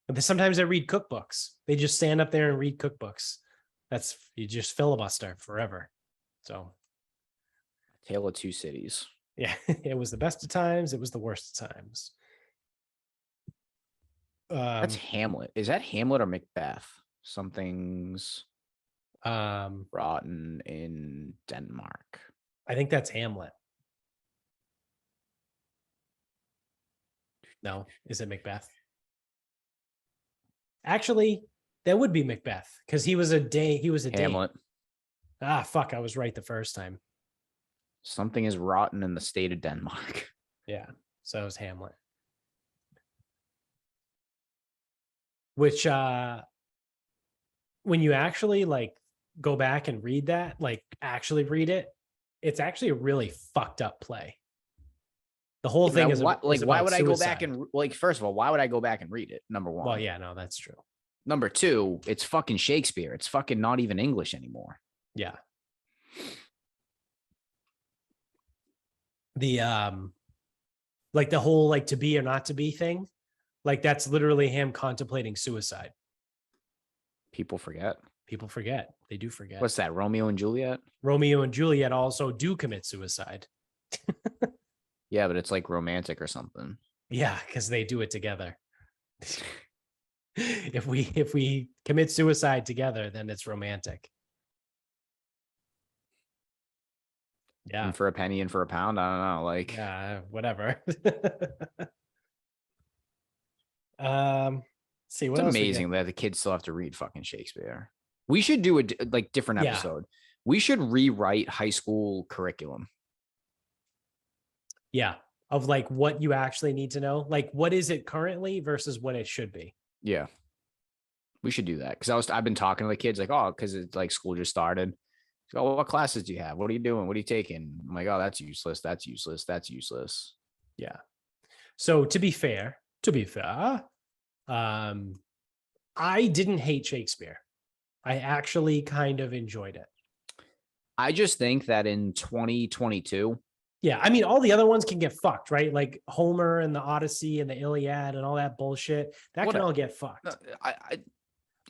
But sometimes they read cookbooks. They just stand up there and read cookbooks. You just filibuster forever. So, Tale of Two Cities. Yeah, it was the best of times. It was the worst of times. That's Hamlet. Is that Hamlet or Macbeth? Something's rotten in Denmark. I think that's Hamlet. No, is it Macbeth? Actually, that would be Macbeth because he was a Hamlet. Dane. Ah, fuck! I was right the first time. Something is rotten in the state of Denmark. Yeah, so it was Hamlet. Which, when you actually like go back and read that, like actually read it, it's actually a really fucked up play. The whole thing is why would I go suicide. back and like? First of all, why would I go back and read it? Number one. Well, yeah, no, that's true. Number two, it's fucking Shakespeare. It's fucking not even English anymore. Yeah. The like the whole like to be or not to be thing, like that's literally him contemplating suicide. People forget. They do forget. What's that? Romeo and Juliet? Romeo and Juliet also do commit suicide. Yeah, but it's like romantic or something. Yeah, because they do it together. If we commit suicide together, then it's romantic. Yeah. And for a penny and for a pound, I don't know. Like, yeah, whatever. See what it's else amazing that the kids still have to read fucking Shakespeare. We should do a like different Yeah. episode. We should rewrite high school curriculum. Yeah, of like what you actually need to know, like what is it currently versus what it should be. Yeah, we should do that because I've been talking to the kids like, oh, because it's like school just started. Oh, well, what classes do you have? What are you doing? What are you taking? I'm like, oh, that's useless. That's useless. That's useless. Yeah. So to be fair, I didn't hate Shakespeare. I actually kind of enjoyed it. I just think that in 2022. Yeah, I mean, all the other ones can get fucked, right? Like Homer and the Odyssey and the Iliad and all that bullshit. That can all get fucked.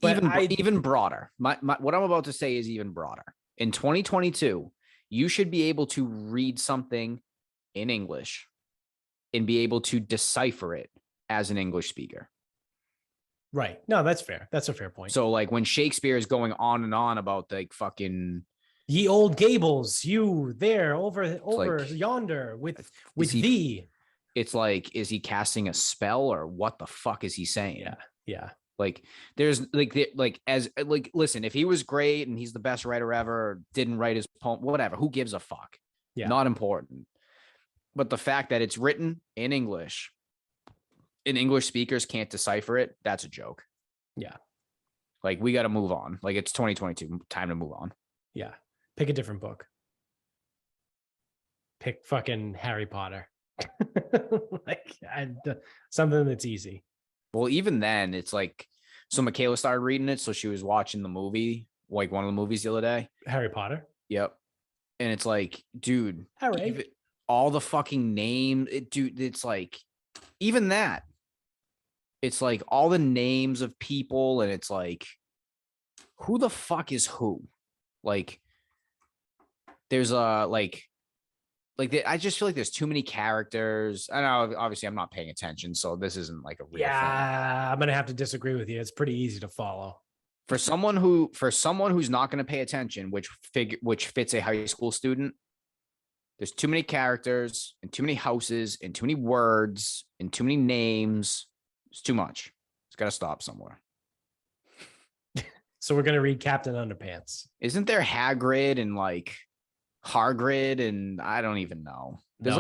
Even broader. My what I'm about to say is even broader. In 2022, you should be able to read something in English and be able to decipher it as an English speaker. Right. No, that's fair. That's a fair point. So like when Shakespeare is going on and on about like fucking ye old gables, you there over like, yonder with he, thee. It's like, is he casting a spell or what the fuck is he saying? Yeah. Yeah. Like there's listen, if he was great and he's the best writer ever, or didn't write his poem, whatever, who gives a fuck? Yeah. Not important. But the fact that it's written in English and English speakers can't decipher it, that's a joke. Yeah. Like we got to move on. Like it's 2022, time to move on. Yeah. Pick a different book. Pick fucking Harry Potter. Something that's easy. Well, even then, it's like, so Michaela started reading it, so she was watching the movie, like one of the movies the other day. Harry Potter. Yep. And it's like, dude, all the fucking name, dude, it's like, even that, it's like all the names of people, and it's like, who the fuck is who? Like, there's I just feel like there's too many characters. I know, obviously, I'm not paying attention, so this isn't like a real thing. I'm gonna have to disagree with you. It's pretty easy to follow. For someone who's not going to pay attention, which fits a high school student, there's too many characters and too many houses and too many words and too many names. It's too much. It's got to stop somewhere. So we're gonna read Captain Underpants. Isn't there Hagrid and like Hargrid and I don't even know. There's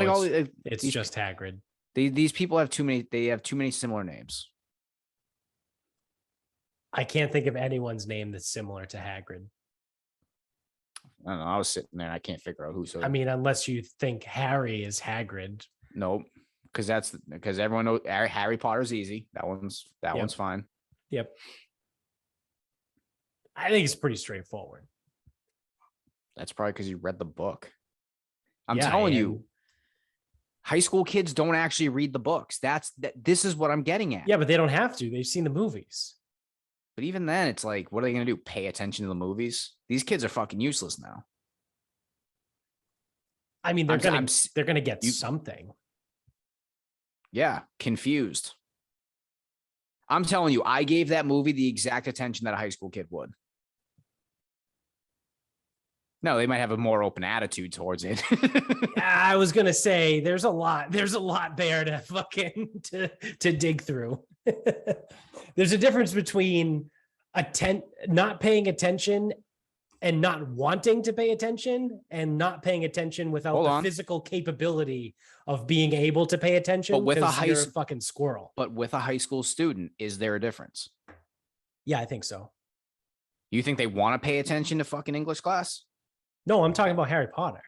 it's just Hagrid. These people have too many. They have too many similar names. I can't think of anyone's name that's similar to Hagrid. I don't know. I was sitting there. I can't figure out who. So I mean, unless you think Harry is Hagrid, Nope. Because everyone knows Harry Potter's easy. That one's fine. Yep. I think it's pretty straightforward. That's probably because you read the book. I'm Yeah, telling and- you, high school kids don't actually read the books. This is what I'm getting at. Yeah, but they don't have to. They've seen the movies. But even then, it's like, what are they going to do? Pay attention to the movies? These kids are fucking useless now. I mean, they're gonna get you- something. Yeah, confused. I'm telling you, I gave that movie the exact attention that a high school kid would. No, they might have a more open attitude towards it. I was gonna say there's a lot there to fucking to dig through. There's a difference between not paying attention and not wanting to pay attention, and not paying attention without the physical capability of being able to pay attention. But with you're a fucking squirrel. But with a high school student, is there a difference? Yeah, I think so. You think they want to pay attention to fucking English class? No, I'm talking about Harry Potter.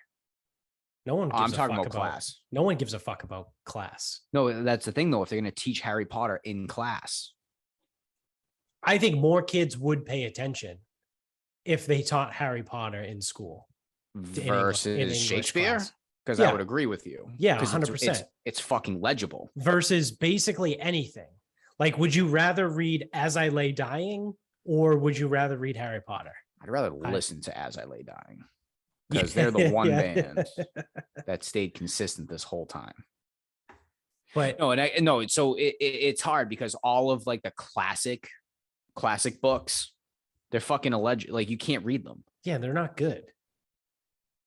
No one. I'm talking about class. No one gives a fuck about class. No, that's the thing though. If they're going to teach Harry Potter in class, I think more kids would pay attention if they taught Harry Potter in school versus Shakespeare. Because Yeah. I would agree with you. Yeah, 'Cause 100%. It's fucking legible. Versus basically anything. Like, would you rather read As I Lay Dying, or would you rather read Harry Potter? I'd rather listen to As I Lay Dying, because they're the one band that stayed consistent this whole time. But so it's hard because all of like the classic books, they're fucking alleged. Like, you can't read them. yeah, they're not good.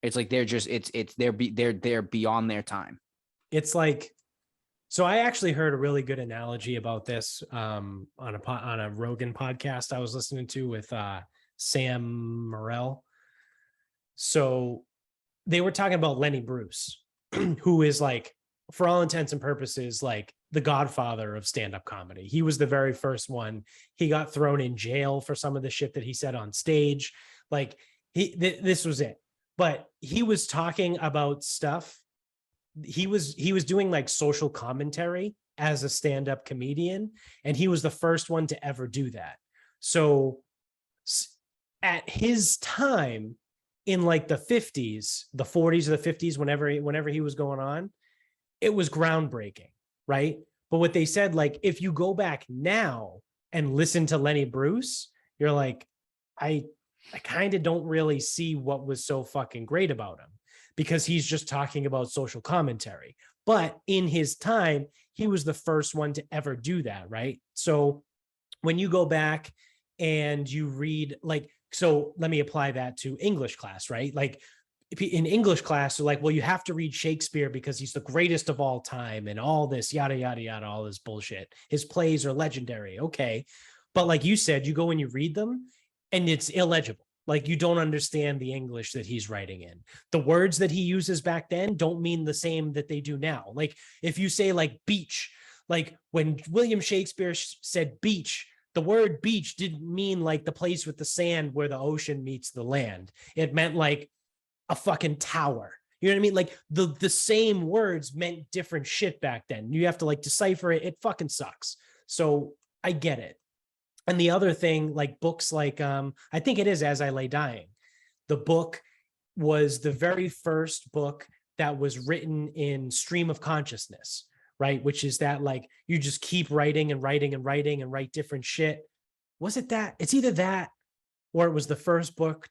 It's like they're beyond their time. It's like, so I actually heard a really good analogy about this on a Rogan podcast I was listening to with Sam Morrell. So they were talking about Lenny Bruce, who is like, for all intents and purposes, like the godfather of stand-up comedy. He was the very first one. He got thrown in jail for some of the shit that he said on stage. Like this was it. But he was talking about stuff. He was doing like social commentary as a stand-up comedian, and he was the first one to ever do that. So at his time, in like the 50s, the 40s or the 50s, whenever he was going on, it was groundbreaking, right? But what they said, like, if you go back now and listen to Lenny Bruce, you're like, I kind of don't really see what was so fucking great about him, because he's just talking about social commentary. But in his time, he was the first one to ever do that, right? So when you go back and you read, like, so let me apply that to English class, right? Like, in English class, they're like, well, you have to read Shakespeare because he's the greatest of all time and all this, yada, yada, yada, all this bullshit. His plays are legendary. Okay. But like you said, you go and you read them and it's illegible. Like, you don't understand the English that he's writing in. The words that he uses back then don't mean the same that they do now. Like, if you say like beach, like when William Shakespeare said beach, the word beach didn't mean like the place with the sand where the ocean meets the land. It meant like a fucking tower. You know what I mean? Like the same words meant different shit back then. You have to like decipher it. It fucking sucks. So I get it. And the other thing, like books like, I think it is As I Lay Dying. The book was the very first book that was written in stream of consciousness, right? Which is that like, you just keep writing and writing and writing and write different shit. Was it that? It's either that, or it was the first book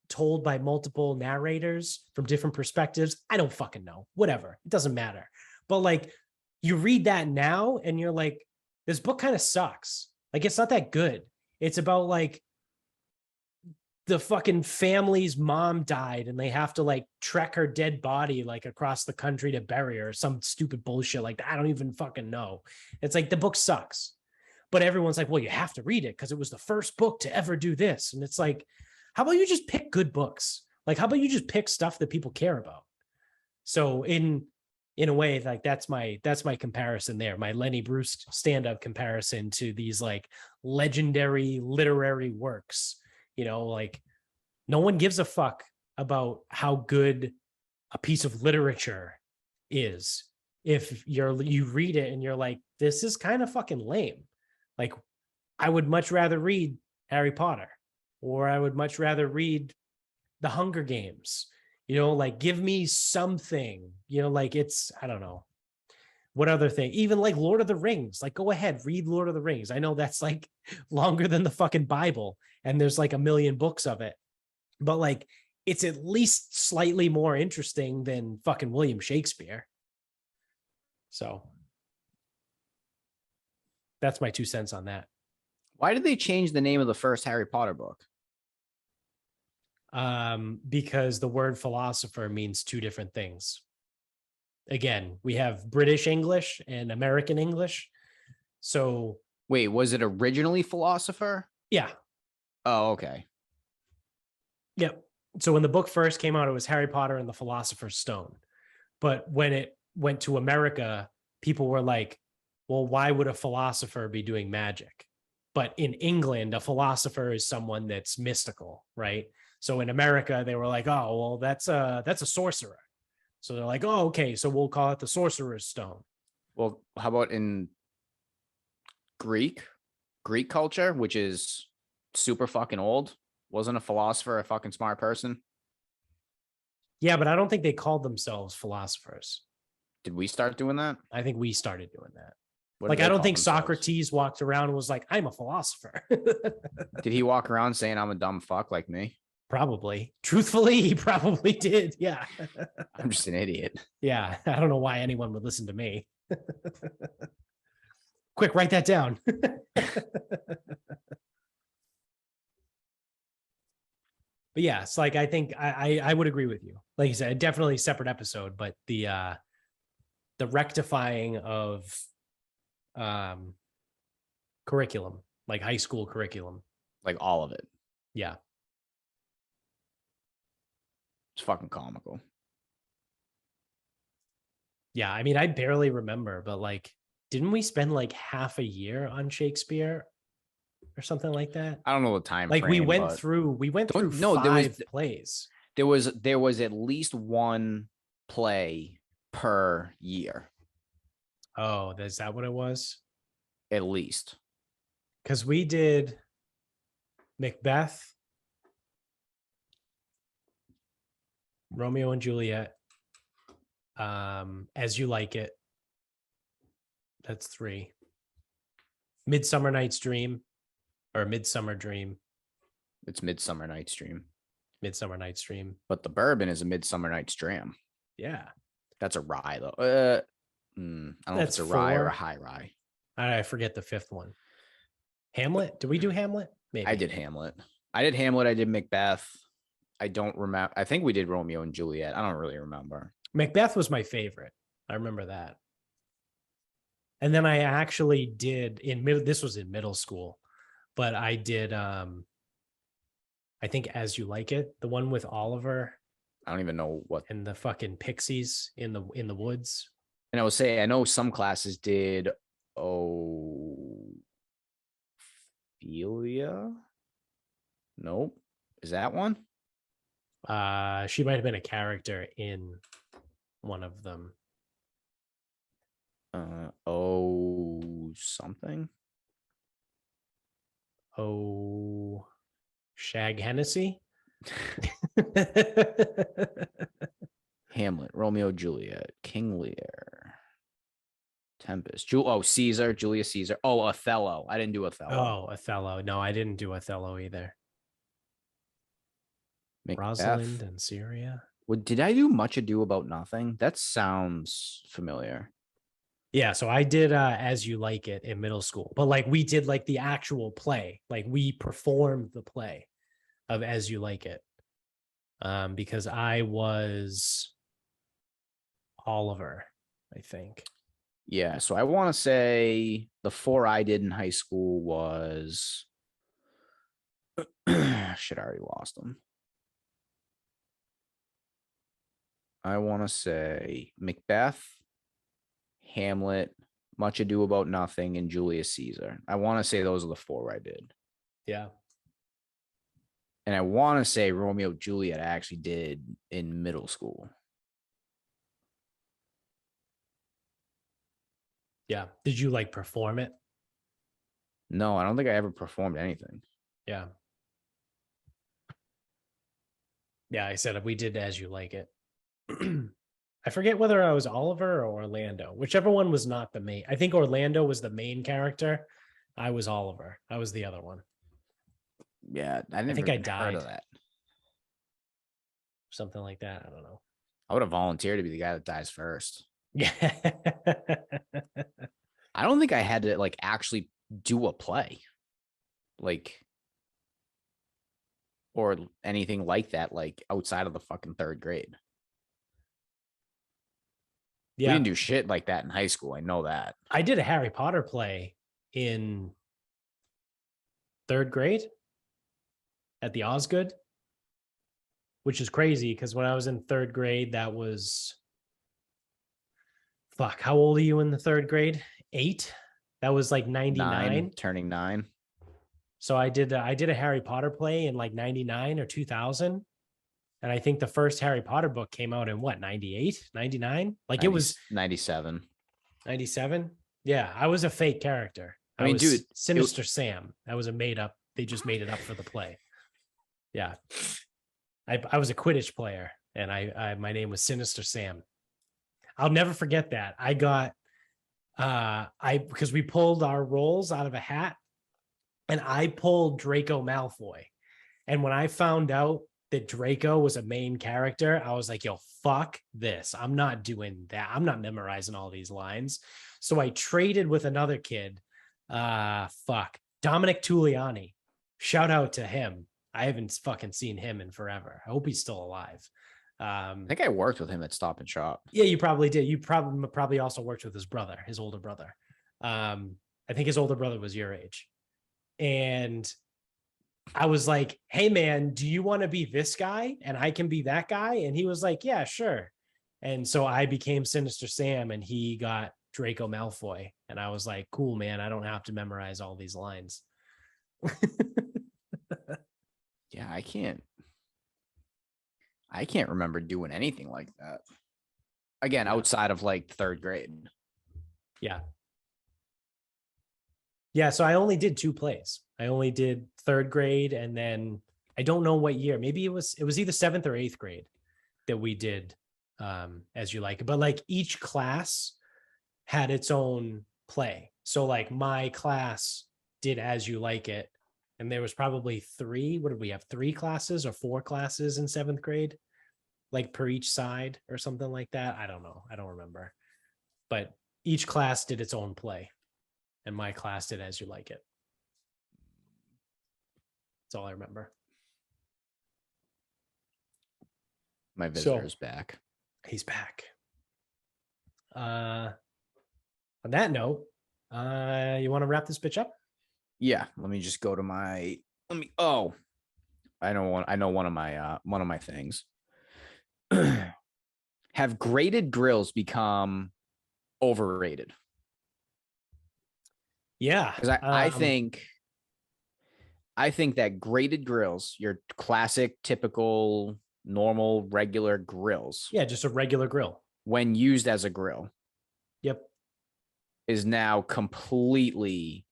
told by multiple narrators from different perspectives. I don't fucking know. Whatever. It doesn't matter. But like, you read that now and you're like, this book kind of sucks. Like, it's not that good. It's about like the fucking family's mom died and they have to like trek her dead body like across the country to bury her, or some stupid bullshit like that. I don't even fucking know. It's like, the book sucks. But everyone's like, well, you have to read it because it was the first book to ever do this. And it's like, how about you just pick good books? Like, how about you just pick stuff that people care about? So in a way, like that's my comparison there, my Lenny Bruce stand-up comparison to these like legendary literary works. You know, like, no one gives a fuck about how good a piece of literature is. if you read it and you're like, this is kind of fucking lame. Like, I would much rather read Harry Potter, or I would much rather read The Hunger Games. Like, give me something, like, it's, I don't know. What other thing? Even like Lord of the Rings. Like, go ahead, read Lord of the Rings. I know that's like longer than the fucking Bible, and there's like a million books of it. But like, it's at least slightly more interesting than fucking William Shakespeare. So that's my 2 cents on that. Why did they change the name of the first Harry Potter book? Because the word philosopher means 2 different things. Again, we have British English and American English. So wait, was it originally philosopher? Yeah. Oh, okay. Yep. So when the book first came out, it was Harry Potter and the Philosopher's Stone. But when it went to America, people were like, well, why would a philosopher be doing magic? But in England, a philosopher is someone that's mystical, right? So in America, they were like, oh, well, that's a sorcerer. So they're like, oh, okay, so we'll call it the Sorcerer's Stone. Well, how about in Greek culture, which is super fucking old? Wasn't a philosopher a fucking smart person? Yeah, but I don't think they called themselves philosophers. Did we start doing that? I think we started doing that. What Like, did I they don't call think themselves? Socrates walked around and was like, I'm a philosopher. Did he walk around saying I'm a dumb fuck like me? Probably. Truthfully, he probably did. Yeah. I'm just an idiot. Yeah. I don't know why anyone would listen to me. Quick, write that down. But yeah, it's like, I think I would agree with you. Like you said, definitely a separate episode, but the rectifying of curriculum, like high school curriculum. Like all of it. Yeah. It's fucking comical. Yeah. I mean, I barely remember, but like, didn't we spend like half a year on Shakespeare or something like that? I don't know the time Like, frame, we went through no, 5 plays. There was at least one play per year. Oh, is that what it was? At least. Because we did Macbeth, Romeo and Juliet, As You Like It. That's 3. Midsummer Night's Dream, or Midsummer Dream. It's Midsummer Night's Dream. Midsummer Night's Dream. But the bourbon is a Midsummer Night's Dram. Yeah. That's a rye, though. I don't know if it's a rye or a high rye. I forget the 5th one. Hamlet? Did we do Hamlet? Maybe. I did Hamlet. I did Macbeth. I don't remember. I think we did Romeo and Juliet. I don't really remember. Macbeth was my favorite. I remember that. And then I actually did this was in middle school, but I did I think As You Like It, the one with Oliver. I don't even know what. And the fucking pixies in the woods. And I would say I know some classes did Ophelia. Nope. Is that one? She might have been a character in one of them. Something. Oh, Shag Hennessy. Hamlet, Romeo, Juliet, King Lear, Tempest, Caesar, Julius Caesar. Oh, Othello. I didn't do Othello. Oh, Othello. No, I didn't do Othello either. Macbeth. Rosalind and Syria. Did I do Much Ado About Nothing? That sounds familiar. Yeah, so I did As You Like It in middle school, but like we did like the actual play, like we performed the play of As You Like It, because I was Oliver, I think. Yeah, so I want to say the 4 I did in high school was shit, I already lost them. I want to say Macbeth, Hamlet, Much Ado About Nothing, and Julius Caesar. I want to say those are the 4 I did. Yeah. And I want to say Romeo Juliet I actually did in middle school. Yeah. Did you like perform it? No, I don't think I ever performed anything. Yeah. Yeah, I said we did As You Like It. I forget whether I was Oliver or Orlando, whichever one was not the main. I think Orlando was the main character. I was Oliver. I was the other one. Yeah, I never think I even heard of died. that. Something like that. I don't know. I would have volunteered to be the guy that dies first. Yeah. I don't think I had to like actually do a play, like, or anything like that, like outside of the fucking third grade. We Yeah. didn't do shit like that in high school. I know that. I did a Harry Potter play in third grade at the Osgood, which is crazy because when I was in third grade, that was fuck. How old are you in the third grade? 8. That was like 99. Turning 9. So I did a Harry Potter play in like 99 or 2000. And I think the first Harry Potter book came out in what, 98, 99? Like 90, it was 97. 97. Yeah, I was a fake character. I mean, was dude, Sinister Sam. That was a made up. They just made it up for the play. Yeah. I was a Quidditch player and I my name was Sinister Sam. I'll never forget that. I got because we pulled our rolls out of a hat and I pulled Draco Malfoy. And when I found out that Draco was a main character, I was like, yo, fuck this. I'm not doing that. I'm not memorizing all these lines. So I traded with another kid. Dominic Tulliani. Shout out to him. I haven't fucking seen him in forever. I hope he's still alive. I think I worked with him at Stop and Shop. Yeah, you probably did. You probably also worked with his brother, his older brother. I think his older brother was your age. And I was like, hey, man, do you want to be this guy? And I can be that guy. And he was like, yeah, sure. And so I became Sinister Sam and he got Draco Malfoy. And I was like, cool, man. I don't have to memorize all these lines. Yeah, I can't remember doing anything like that. Again, outside of like third grade. Yeah. Yeah, so I only did 2 plays. I only did third grade and then I don't know what year. Maybe it was either 7th or 8th grade that we did As You Like It. But like each class had its own play. So like my class did As You Like It. And there was probably 3. What did we have? 3 classes or 4 classes in 7th grade? Like per each side or something like that. I don't know. I don't remember. But each class did its own play. And my class did As You Like It. That's all I remember. My visitor's back. He's back. On that note, you want to wrap this bitch up? Yeah, let me just go to my I know one of my things. Have grated grills become overrated? Yeah. Because I think that grated grills, your classic, typical, normal, regular grills. Yeah, just a regular grill. When used as a grill. Yep. Is now completely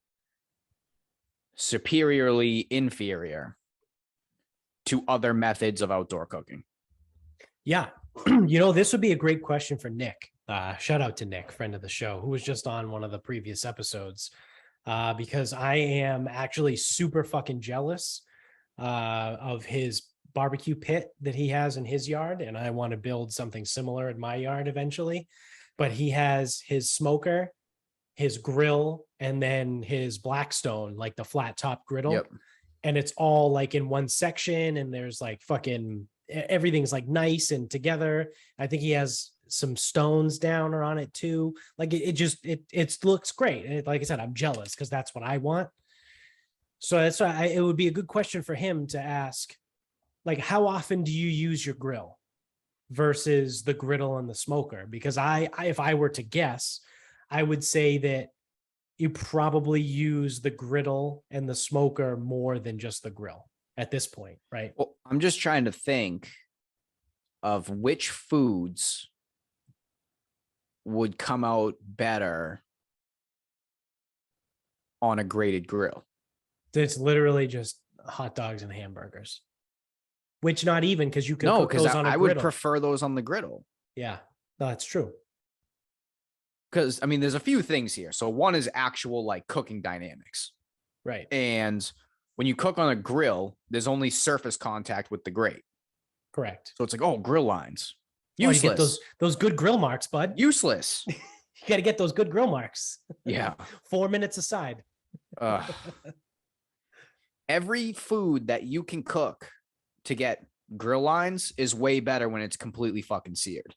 superiorly inferior to other methods of outdoor cooking. Yeah. This would be a great question for Nick. Shout out to Nick, friend of the show, who was just on one of the previous episodes. Because I am actually super fucking jealous of his barbecue pit that he has in his yard. And I want to build something similar in my yard eventually. But he has his smoker, his grill, and then his Blackstone, like the flat top griddle. Yep. And it's all like in one section. And there's like fucking everything's like nice and together. I think he has some stones down or on it too. Like it looks great. And like I said, I'm jealous because that's what I want. So that's why it would be a good question for him to ask, like, how often do you use your grill versus the griddle and the smoker? Because I if I were to guess, I would say that you probably use the griddle and the smoker more than just the grill at this point, right? Well, I'm just trying to think of which foods would come out better on a grated grill. It's literally just hot dogs and hamburgers, which not even because you could No, cook because those on a I griddle. would prefer those on the griddle. Yeah, no, that's true. Because I mean, there's a few things here. So one is actual like cooking dynamics. Right. And when you cook on a grill, there's only surface contact with the grate. Correct. So it's like, oh, grill lines. Oh, Useless. you get those good grill marks, bud. Useless. You got to get those good grill marks. Yeah. 4 minutes aside. Every food that you can cook to get grill lines is way better when it's completely fucking seared.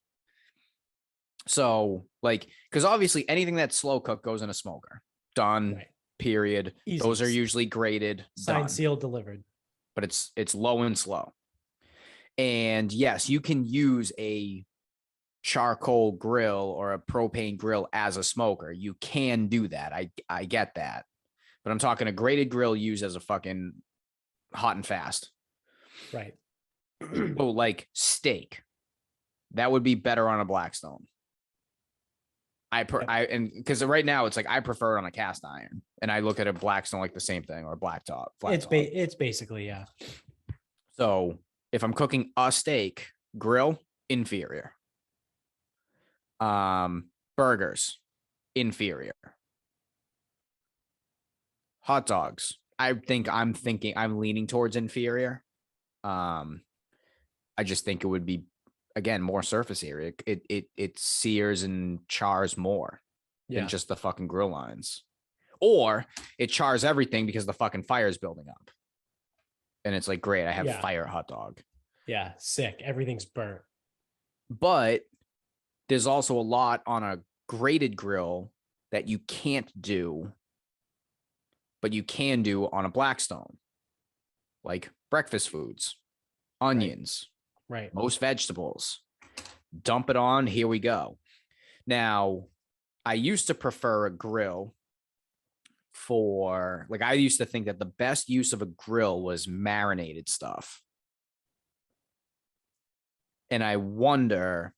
So, like, because obviously anything that's slow cooked goes in a smoker. Done. Right. Period. Easy. Those are usually grated. Signed, done. sealed, delivered. But it's low and slow. And yes, you can use a charcoal grill or a propane grill as a smoker. You can do that. I get that. But I'm talking a grated grill used as a fucking hot and fast. Right. So like steak, that would be better on a Blackstone. And because right now it's like I prefer it on a cast iron, and I look at a Blackstone like the same thing, or a blacktop. It's basically, yeah. So if I'm cooking a steak, grill, inferior. Burgers, inferior. Hot dogs, I'm leaning towards inferior. I just think it would be, again, more surface area. It sears and chars more than just the fucking grill lines. Or it chars everything because the fucking fire is building up. And it's like, great, I have fire hot dog. Yeah, sick. Everything's burnt. But there's also a lot on a grated grill that you can't do, but you can do on a Blackstone. Like breakfast foods, onions, right. Most vegetables. Dump it on, here we go. Now, I used to prefer a grill for, like, I used to think that the best use of a grill was marinated stuff. And I wonder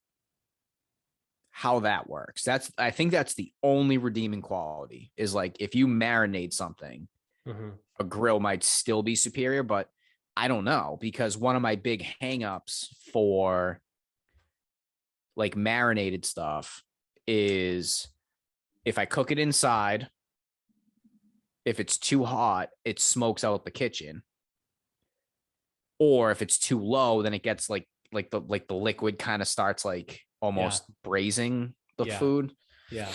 how that works. I think that's the only redeeming quality is like, if you marinate something, a grill might still be superior, but I don't know, because one of my big hangups for like marinated stuff is if I cook it inside, if it's too hot, it smokes out the kitchen. Or if it's too low, then it gets like the liquid kind of starts like almost braising the food. Yeah.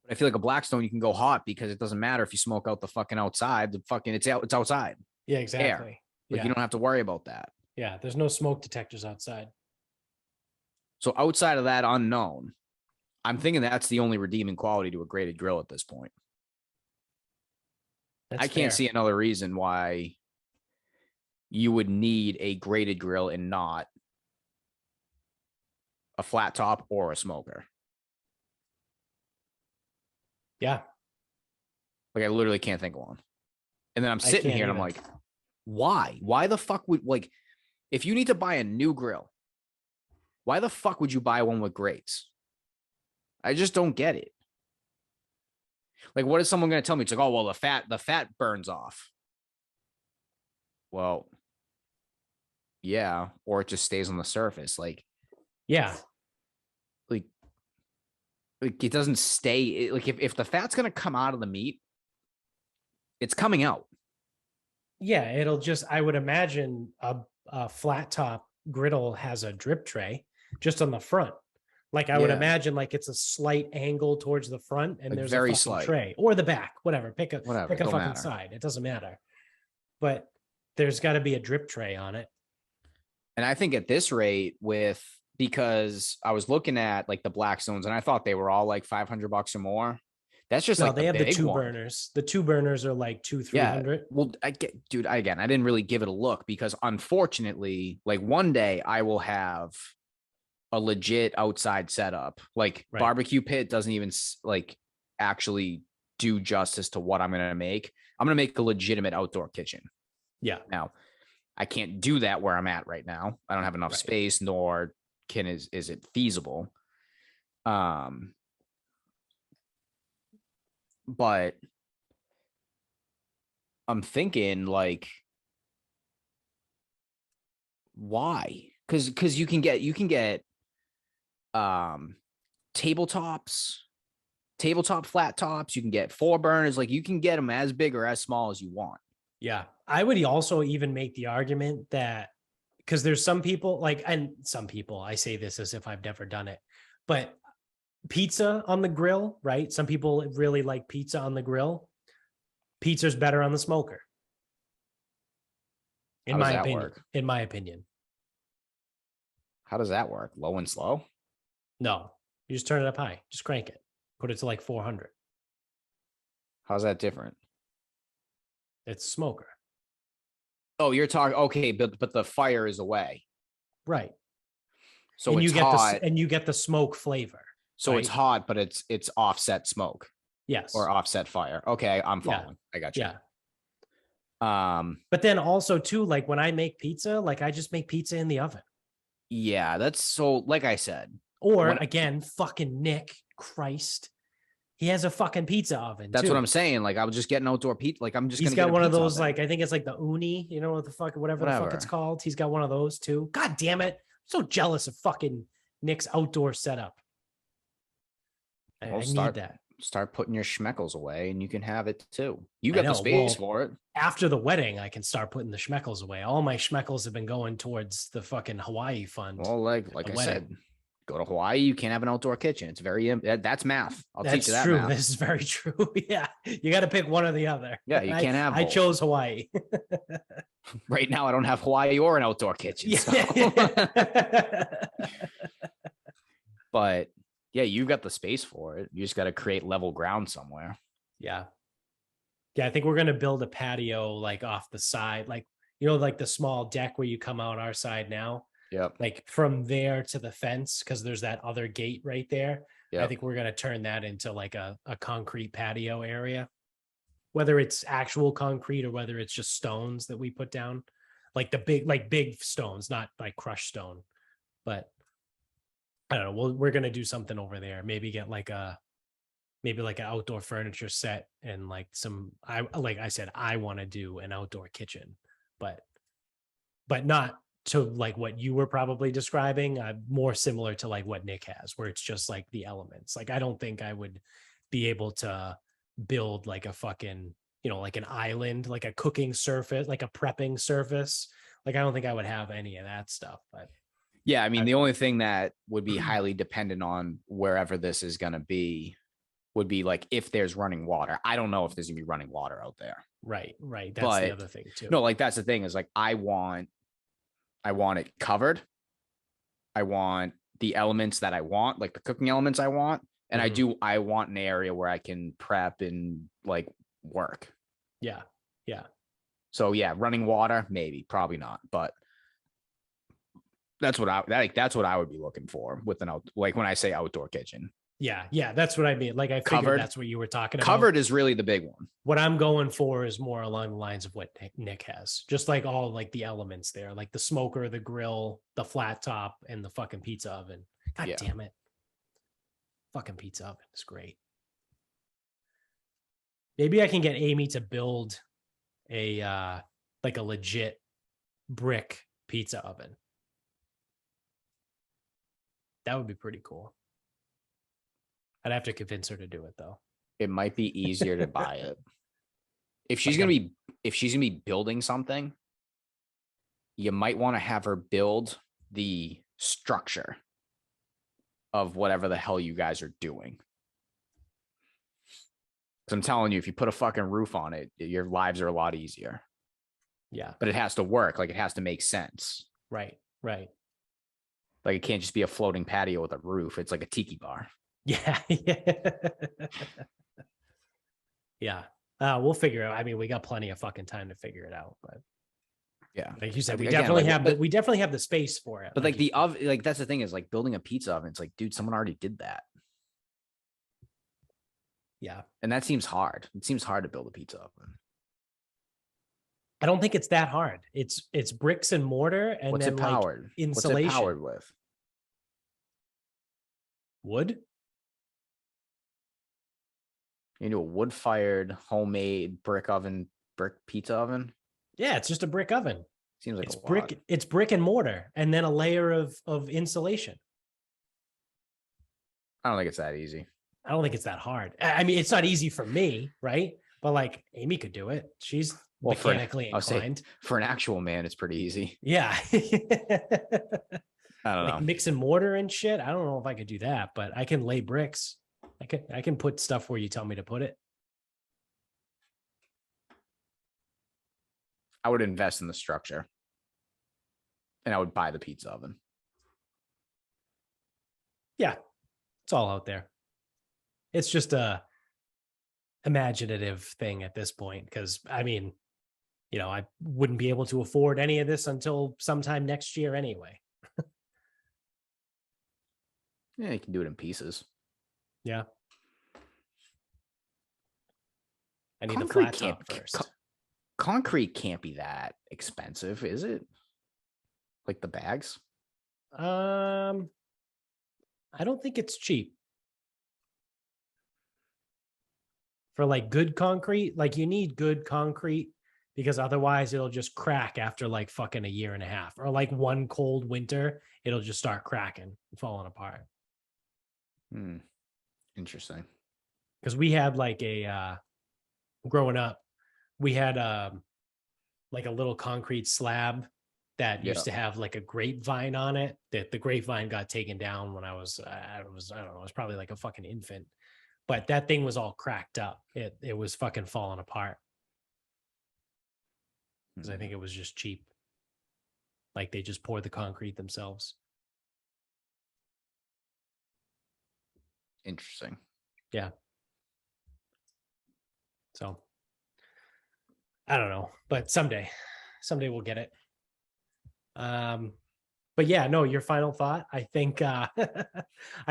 But I feel like a Blackstone, you can go hot because it doesn't matter if you smoke out the fucking outside. It's outside. Yeah, exactly. Air. Like you don't have to worry about that. Yeah, there's no smoke detectors outside. So outside of that unknown, I'm thinking that's the only redeeming quality to a grated grill at this point. I can't see another reason why you would need a grated grill and not a flat top or a smoker. Yeah. Like I literally can't think of one. And then I'm sitting here and I'm like, why? Why the fuck would, like, if you need to buy a new grill, why the fuck would you buy one with grates? I just don't get it. Like, what is someone going to tell me? It's like, oh, well, the fat burns off. Well, yeah, or it just stays on the surface. Like, yeah, like it doesn't stay. Like, if the fat's going to come out of the meat, it's coming out. Yeah, it'll just, I would imagine a flat top griddle has a drip tray just on the front. Like I would imagine like it's a slight angle towards the front and like there's very a fucking tray or the back, whatever, pick a fucking side. It doesn't matter. But there's got to be a drip tray on it. And I think at this rate because I was looking at like the Blackstones and I thought they were all like $500 or more. That's just like they have the two burners. The two burners are like $200-300. Yeah. Well, I didn't really give it a look because unfortunately, like one day I will have a legit outside setup. Like barbecue pit doesn't even like actually do justice to what I'm going to make. I'm going to make a legitimate outdoor kitchen. Yeah. Now, I can't do that where I'm at right now. I don't have enough space, nor is it feasible. But I'm thinking like, why? Because you can get tabletops, tabletop flat tops. You can get 4 burners. Like you can get them as big or as small as you want. Yeah. I would also even make the argument that because there's some people like, and some people, I say this as if I've never done it, but pizza on the grill, right? Some people really like pizza on the grill. Pizza's better on the smoker. How does that work? In my opinion. How does that work? Low and slow? No, you just turn it up high. Just crank it. Put it to like 400. How's that different? It's smoker. Oh, you're talking okay, but the fire is away. Right. So and it's you get hot. and you get the smoke flavor. So right? it's hot, but it's offset smoke. Yes. Or offset fire. Okay, I'm following. Yeah. I got you. Yeah. But then also too, like when I make pizza, like I just make pizza in the oven. Yeah, that's so like I said. Or again, fucking Nick, Christ. He has a fucking pizza oven. That's too. what I'm saying. Like I was just getting outdoor pizza. Like I'm just He's gonna got one of those, oven. like I think it's like the uni, you know what the fuck, whatever the fuck it's called. He's got one of those too. God damn it. I'm so jealous of fucking Nick's outdoor setup. I need that. Start putting your schmeckles away and you can have it too. You got the space for it. After the wedding, I can start putting the schmeckles away. All my schmeckles have been going towards the fucking Hawaii fund. Well, like I said, go to Hawaii, you can't have an outdoor kitchen. It's very that's math. I'll teach you that. True. Math. This is very true. Yeah. You got to pick one or the other. Yeah, you can't have both. I chose Hawaii. Right now I don't have Hawaii or an outdoor kitchen. So. But yeah, you've got the space for it. You just got to create level ground somewhere. Yeah. Yeah, I think we're going to build a patio like off the side, like, you know, like the small deck where you come out our side now. Yep. Like from there to the fence, because there's that other gate right there. Yep. I think we're going to turn that into like a concrete patio area, whether it's actual concrete or whether it's just stones that we put down, like the big stones, not like crushed stone. But I don't know. We're going to do something over there. Maybe get like an outdoor furniture set and like like I said, I want to do an outdoor kitchen, but not to like what you were probably describing, more similar to like what Nick has, where it's just like the elements. Like, I don't think I would be able to build like a fucking, you know, like an island, like a cooking surface, like a prepping surface. Like, I don't think I would have any of that stuff, but yeah, I mean, the only thing that would be highly dependent on wherever this is going to be would be like if there's running water. I don't know if there's gonna be running water out there. Right. That's the other thing too. No, like that's the thing is like I want it covered. I want the elements that I want, like the cooking elements I want, and I want an area where I can prep and like work. Yeah. So yeah, running water, maybe, probably not, but that's what I would be looking for with like when I say outdoor kitchen. Yeah, that's what I mean. Like I figured that's what you were talking about. Covered is really the big one. What I'm going for is more along the lines of what Nick has, just like all like the elements there, like the smoker, the grill, the flat top, and the fucking pizza oven. God damn it. Fucking pizza oven is great. Maybe I can get Amy to build a like a legit brick pizza oven. That would be pretty cool. I'd have to convince her to do it though. It might be easier to buy it. If she's gonna be building something, you might want to have her build the structure of whatever the hell you guys are doing. Because I'm telling you, if you put a fucking roof on it, your lives are a lot easier. Yeah. But it has to work. Like it has to make sense. Right. Like it can't just be a floating patio with a roof. It's like a tiki bar. Yeah. Yeah. We'll figure it out. I mean, we got plenty of fucking time to figure it out, but yeah, like you said, we definitely have the space for it. But like the oven, like that's the thing is like building a pizza oven. It's like, dude, someone already did that. Yeah. And that seems hard. It seems hard to build a pizza oven. I don't think it's that hard. It's bricks and mortar and what's then it powered? Like insulation. What's it powered with? Wood? You do a wood-fired, homemade brick oven brick pizza oven? Yeah, it's just a brick oven. Seems like It's a lot. brick. It's brick and mortar, and then a layer of insulation. I don't think it's that easy. I don't think it's that hard. I mean, it's not easy for me, right? But like Amy could do it. She's mechanically inclined. For an actual man, it's pretty easy. Yeah. I don't Like know. mix and mortar and shit. I don't know if I could do that, but I can lay bricks. I can put stuff where you tell me to put it. I would invest in the structure. And I would buy the pizza oven. Yeah. It's all out there. It's just a imaginative thing at this point. Because I mean, you know, I wouldn't be able to afford any of this until sometime next year anyway. Yeah, you can do it in pieces. Yeah. I need the flat top first. Concrete can't be that expensive, is it? Like the bags? I don't think it's cheap. For like good concrete, like you need good concrete because otherwise it'll just crack after like fucking a year and a half, or like one cold winter, it'll just start cracking and falling apart. Interesting. Because we had like growing up, we had like a little concrete slab that used to have like a grapevine on it. That the grapevine got taken down when I don't know, I was probably like a fucking infant. But that thing was all cracked up. It was fucking falling apart. Because I think it was just cheap. Like they just poured the concrete themselves. Interesting. Yeah. So I don't know, but someday we'll get it. But yeah, no, your final thought. I think I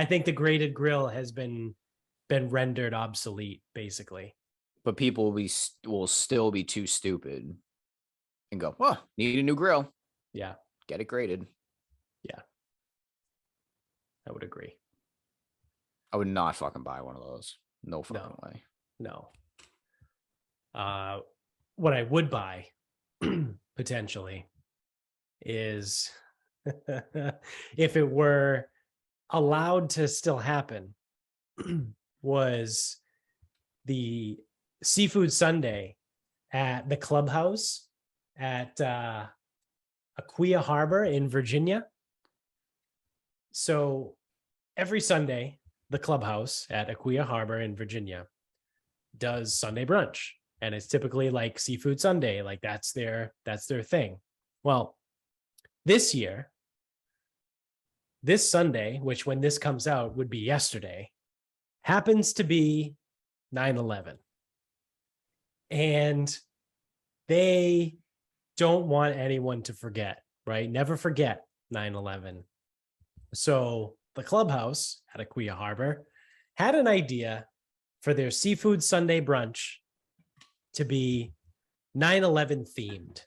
think the grated grill has been rendered obsolete, basically. But people will still be too stupid and go, oh, need a new grill. Yeah. Get it graded. Yeah. I would agree. I would not fucking buy one of those. No fucking way. No. What I would buy potentially is if it were allowed to still happen was the seafood sundae at the clubhouse at Aquia Harbor in Virginia. So every Sunday, the clubhouse at Aquia Harbor in Virginia does Sunday brunch. And it's typically like seafood Sunday, like that's their thing. Well, this year, this Sunday, which when this comes out would be yesterday, happens to be 9/11. And they don't want anyone to forget, right? Never forget 9/11. So the clubhouse at Aquia Harbor had an idea for their seafood Sunday brunch to be 9/11 themed.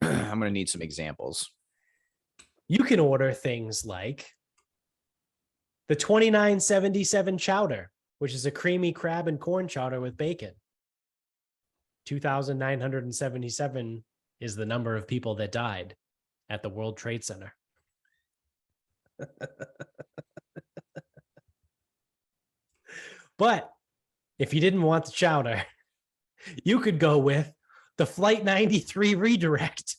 I'm going to need some examples. You can order things like the 2977 chowder, which is a creamy crab and corn chowder with bacon. 2,977 is the number of people that died at the World Trade Center. But if you didn't want the chowder, you could go with the Flight 93 redirect,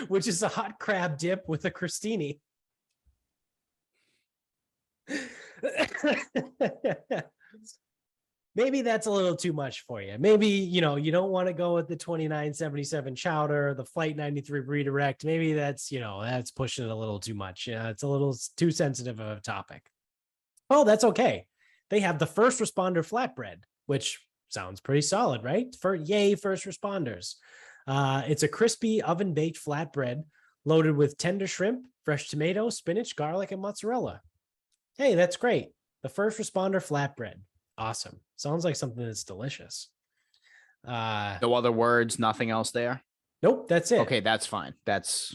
which is a hot crab dip with a crostini. Maybe that's a little too much for you. Maybe, you don't want to go with the 2977 chowder, the Flight 93 redirect. Maybe that's, that's pushing it a little too much. Yeah, it's a little too sensitive of a topic. Oh, that's okay. They have the first responder flatbread, which sounds pretty solid, right? Yay, first responders. It's a crispy oven-baked flatbread loaded with tender shrimp, fresh tomato, spinach, garlic, and mozzarella. Hey, that's great. The first responder flatbread. Awesome. Sounds like something that's delicious. No other words, nothing else there? Nope, that's it. Okay, that's fine. That's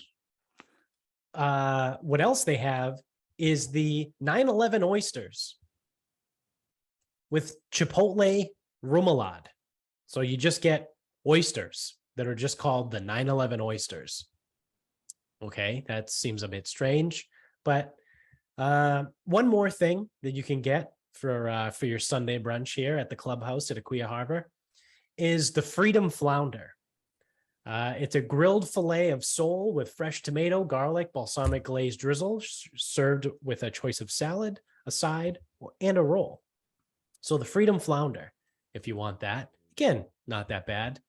what else they have is the 9/11 oysters with chipotle remoulade. So you just get oysters that are just called the 9/11 oysters. Okay, that seems a bit strange, but one more thing that you can get for your Sunday brunch here at the clubhouse at Aquia Harbor is the Freedom Flounder. It's a grilled fillet of sole with fresh tomato, garlic, balsamic glazed drizzle, served with a choice of salad, a side, and a roll. So the Freedom Flounder, if you want that. Again, not that bad.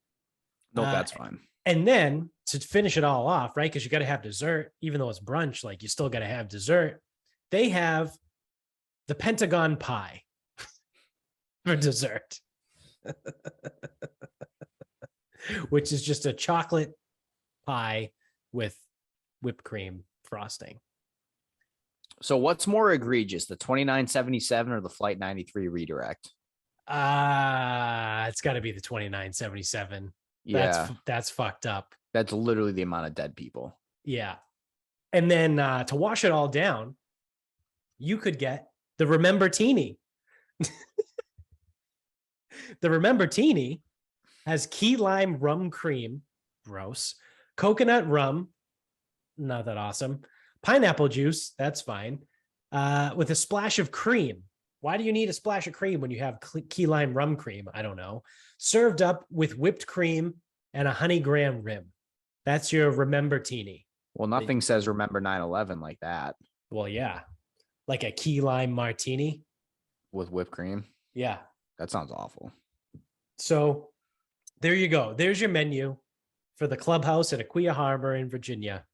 No, that's fine. And then to finish it all off, right? Because you got to have dessert, even though it's brunch, like you still got to have dessert. They have the Pentagon pie for dessert, which is just a chocolate pie with whipped cream frosting. So what's more egregious, the 2977 or the Flight 93 redirect? It's got to be the 2977. Yeah, that's fucked up. That's literally the amount of dead people. Yeah. And then to wash it all down, you could get the Remember-tini. The Remember-tini has key lime rum cream, gross, coconut rum, not that awesome, pineapple juice, that's fine, with a splash of cream. Why do you need a splash of cream when you have key lime rum cream? I don't know. Served up with whipped cream and a honey graham rim. That's your Remember-tini. Well, nothing says remember 9/11 like that. Well, yeah. Like a key lime martini. With whipped cream? Yeah. That sounds awful. So there you go. There's your menu for the clubhouse at Aquia Harbor in Virginia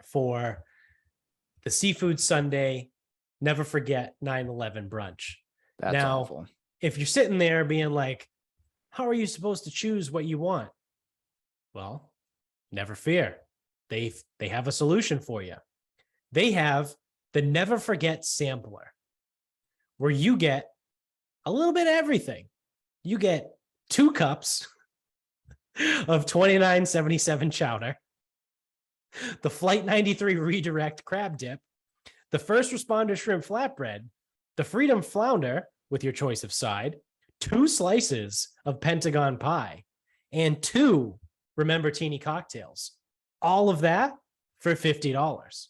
for the Seafood Sunday Never Forget 9/11 brunch. That's now, awful. If you're sitting there being like, how are you supposed to choose what you want? Well, never fear. They have a solution for you. They have the Never Forget sampler, where you get a little bit of everything. You get 2 cups of 2977 chowder, the Flight 93 redirect crab dip, the First Responder shrimp flatbread, the Freedom Flounder with your choice of side, 2 slices of Pentagon pie, and 2 Remember-tini cocktails. All of that for $50.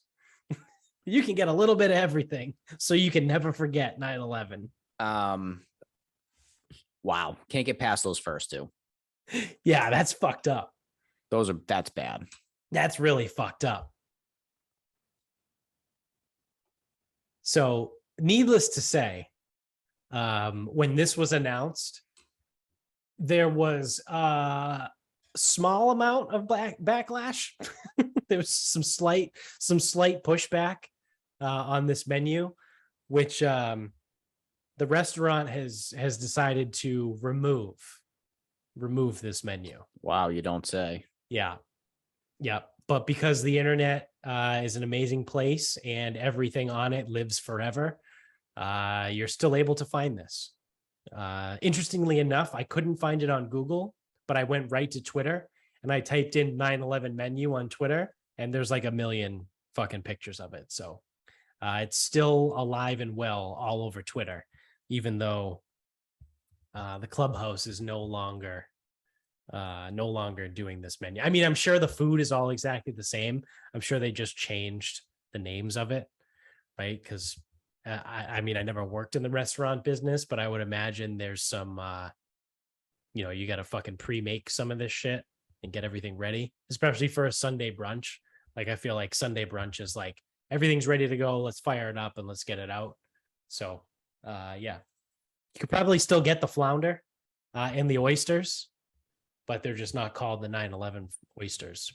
You can get a little bit of everything, so you can never forget 9/11. Wow. Can't get past those first 2. Yeah, that's fucked up. That's bad. That's really fucked up. So, needless to say, when this was announced, there was a small amount of backlash. There was some slight pushback on this menu, which the restaurant has decided to remove this menu. Wow, you don't say. Yeah. But because the internet is an amazing place and everything on it lives forever, you're still able to find this. Interestingly enough, I couldn't find it on Google, but I went right to Twitter and I typed in 9/11 menu on Twitter, and there's like a million fucking pictures of it. So it's still alive and well all over Twitter, even though the clubhouse is no longer doing this menu. I mean, I'm sure the food is all exactly the same. I'm sure they just changed the names of it, right? Because I mean, I never worked in the restaurant business, but I would imagine there's some, you got to fucking pre-make some of this shit and get everything ready, especially for a Sunday brunch. Like, I feel like Sunday brunch is like, everything's ready to go. Let's fire it up and let's get it out. So, yeah, you could probably still get the flounder and the oysters, but they're just not called the 9/11 oysters.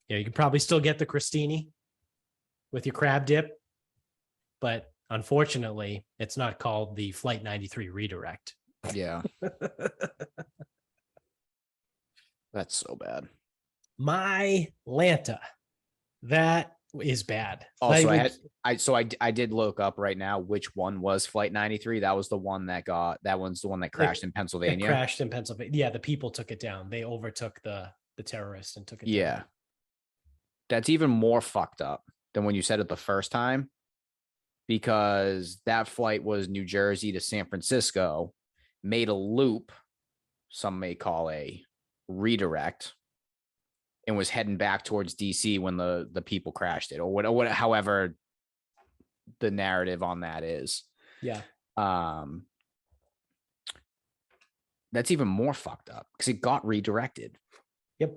You could probably still get the crostini with your crab dip, but unfortunately, it's not called the Flight 93 redirect. Yeah. That's so bad. My Lanta. That is bad. Also, I did look up right now which one was Flight 93. That was the one that crashed in Pennsylvania. It crashed in Pennsylvania. Yeah, the people took it down. They overtook the terrorist and took it down. Yeah. That's even more fucked up than when you said it the first time, because that flight was New Jersey to San Francisco, made a loop, some may call a redirect, and was heading back towards DC when the people crashed it, or what however the narrative on that is. Yeah. That's even more fucked up because it got redirected. Yep.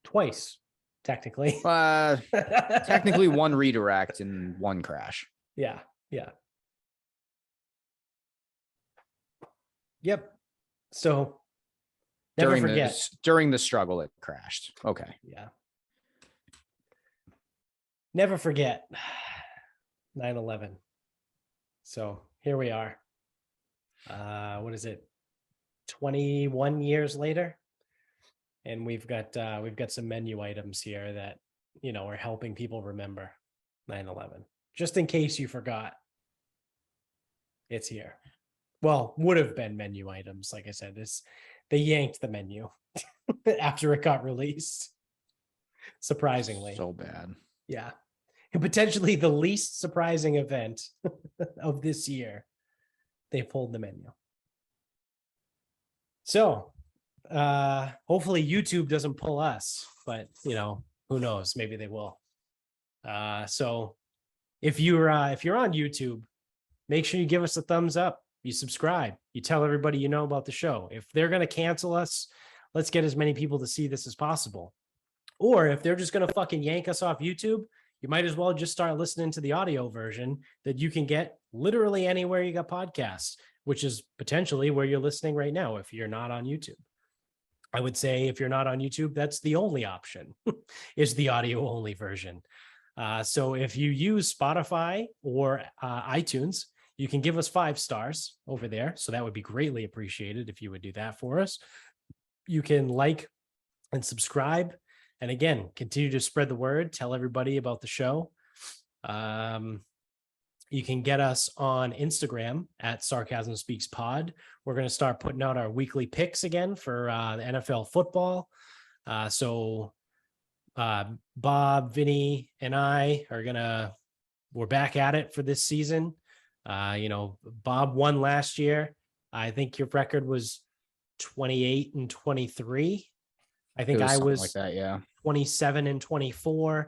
Twice, technically. Technically one redirect and one crash. Yeah. Yeah. Yep. So never forget. During the struggle, it crashed. Okay. Yeah. Never forget 9/11. So here we are. What is it? 21 years later. And we've got some menu items here that, are helping people remember 9/11. Just in case you forgot. It's here. Well, would have been menu items. Like I said, they yanked the menu after it got released. Surprisingly. So bad. Yeah. And potentially the least surprising event of this year. They pulled the menu. So hopefully YouTube doesn't pull us, but who knows? Maybe they will. So if you're on YouTube, make sure you give us a thumbs up. You subscribe. You tell everybody you know about the show. If they're going to cancel us, let's get as many people to see this as possible. Or if they're just going to fucking yank us off YouTube, you might as well just start listening to the audio version that you can get literally anywhere you got podcasts, which is potentially where you're listening right now if you're not on YouTube. I would say if you're not on YouTube, that's the only option is the audio only version. So if you use Spotify or iTunes, you can give us 5 stars over there. So that would be greatly appreciated if you would do that for us. You can like and subscribe. And again, continue to spread the word. Tell everybody about the show. You can get us on Instagram at Sarcasm Speaks Pod. We're going to start putting out our weekly picks again for the NFL football. So Bob, Vinny, and I we're back at it for this season. Bob won last year. I think your record was 28-23. I think I was like that, yeah. 27-24.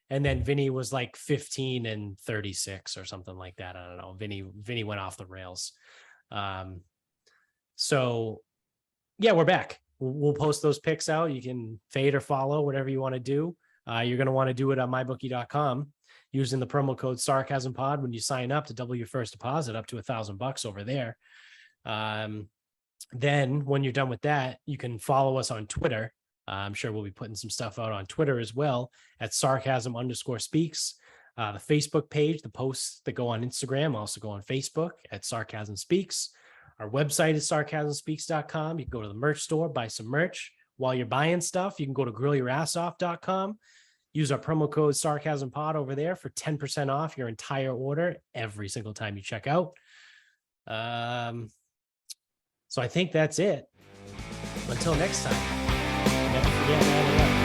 And then Vinny was like 15-36 or something like that. I don't know. Vinny went off the rails. So yeah, we're back. We'll post those picks out. You can fade or follow, whatever you want to do. You're going to want to do it on mybookie.com using the promo code Sarcasm Pod when you sign up to double your first deposit up to $1,000 over there. Then when you're done with that, you can follow us on Twitter. I'm sure we'll be putting some stuff out on Twitter as well at Sarcasm_Speaks. The Facebook page, the posts that go on Instagram also go on Facebook at Sarcasm Speaks. Our website is sarcasmspeaks.com. You can go to the merch store, buy some merch. While you're buying stuff, you can go to grillyourassoff.com. Use our promo code SarcasmPod over there for 10% off your entire order every single time you check out. So I think that's it. Until next time, never forget 9/11.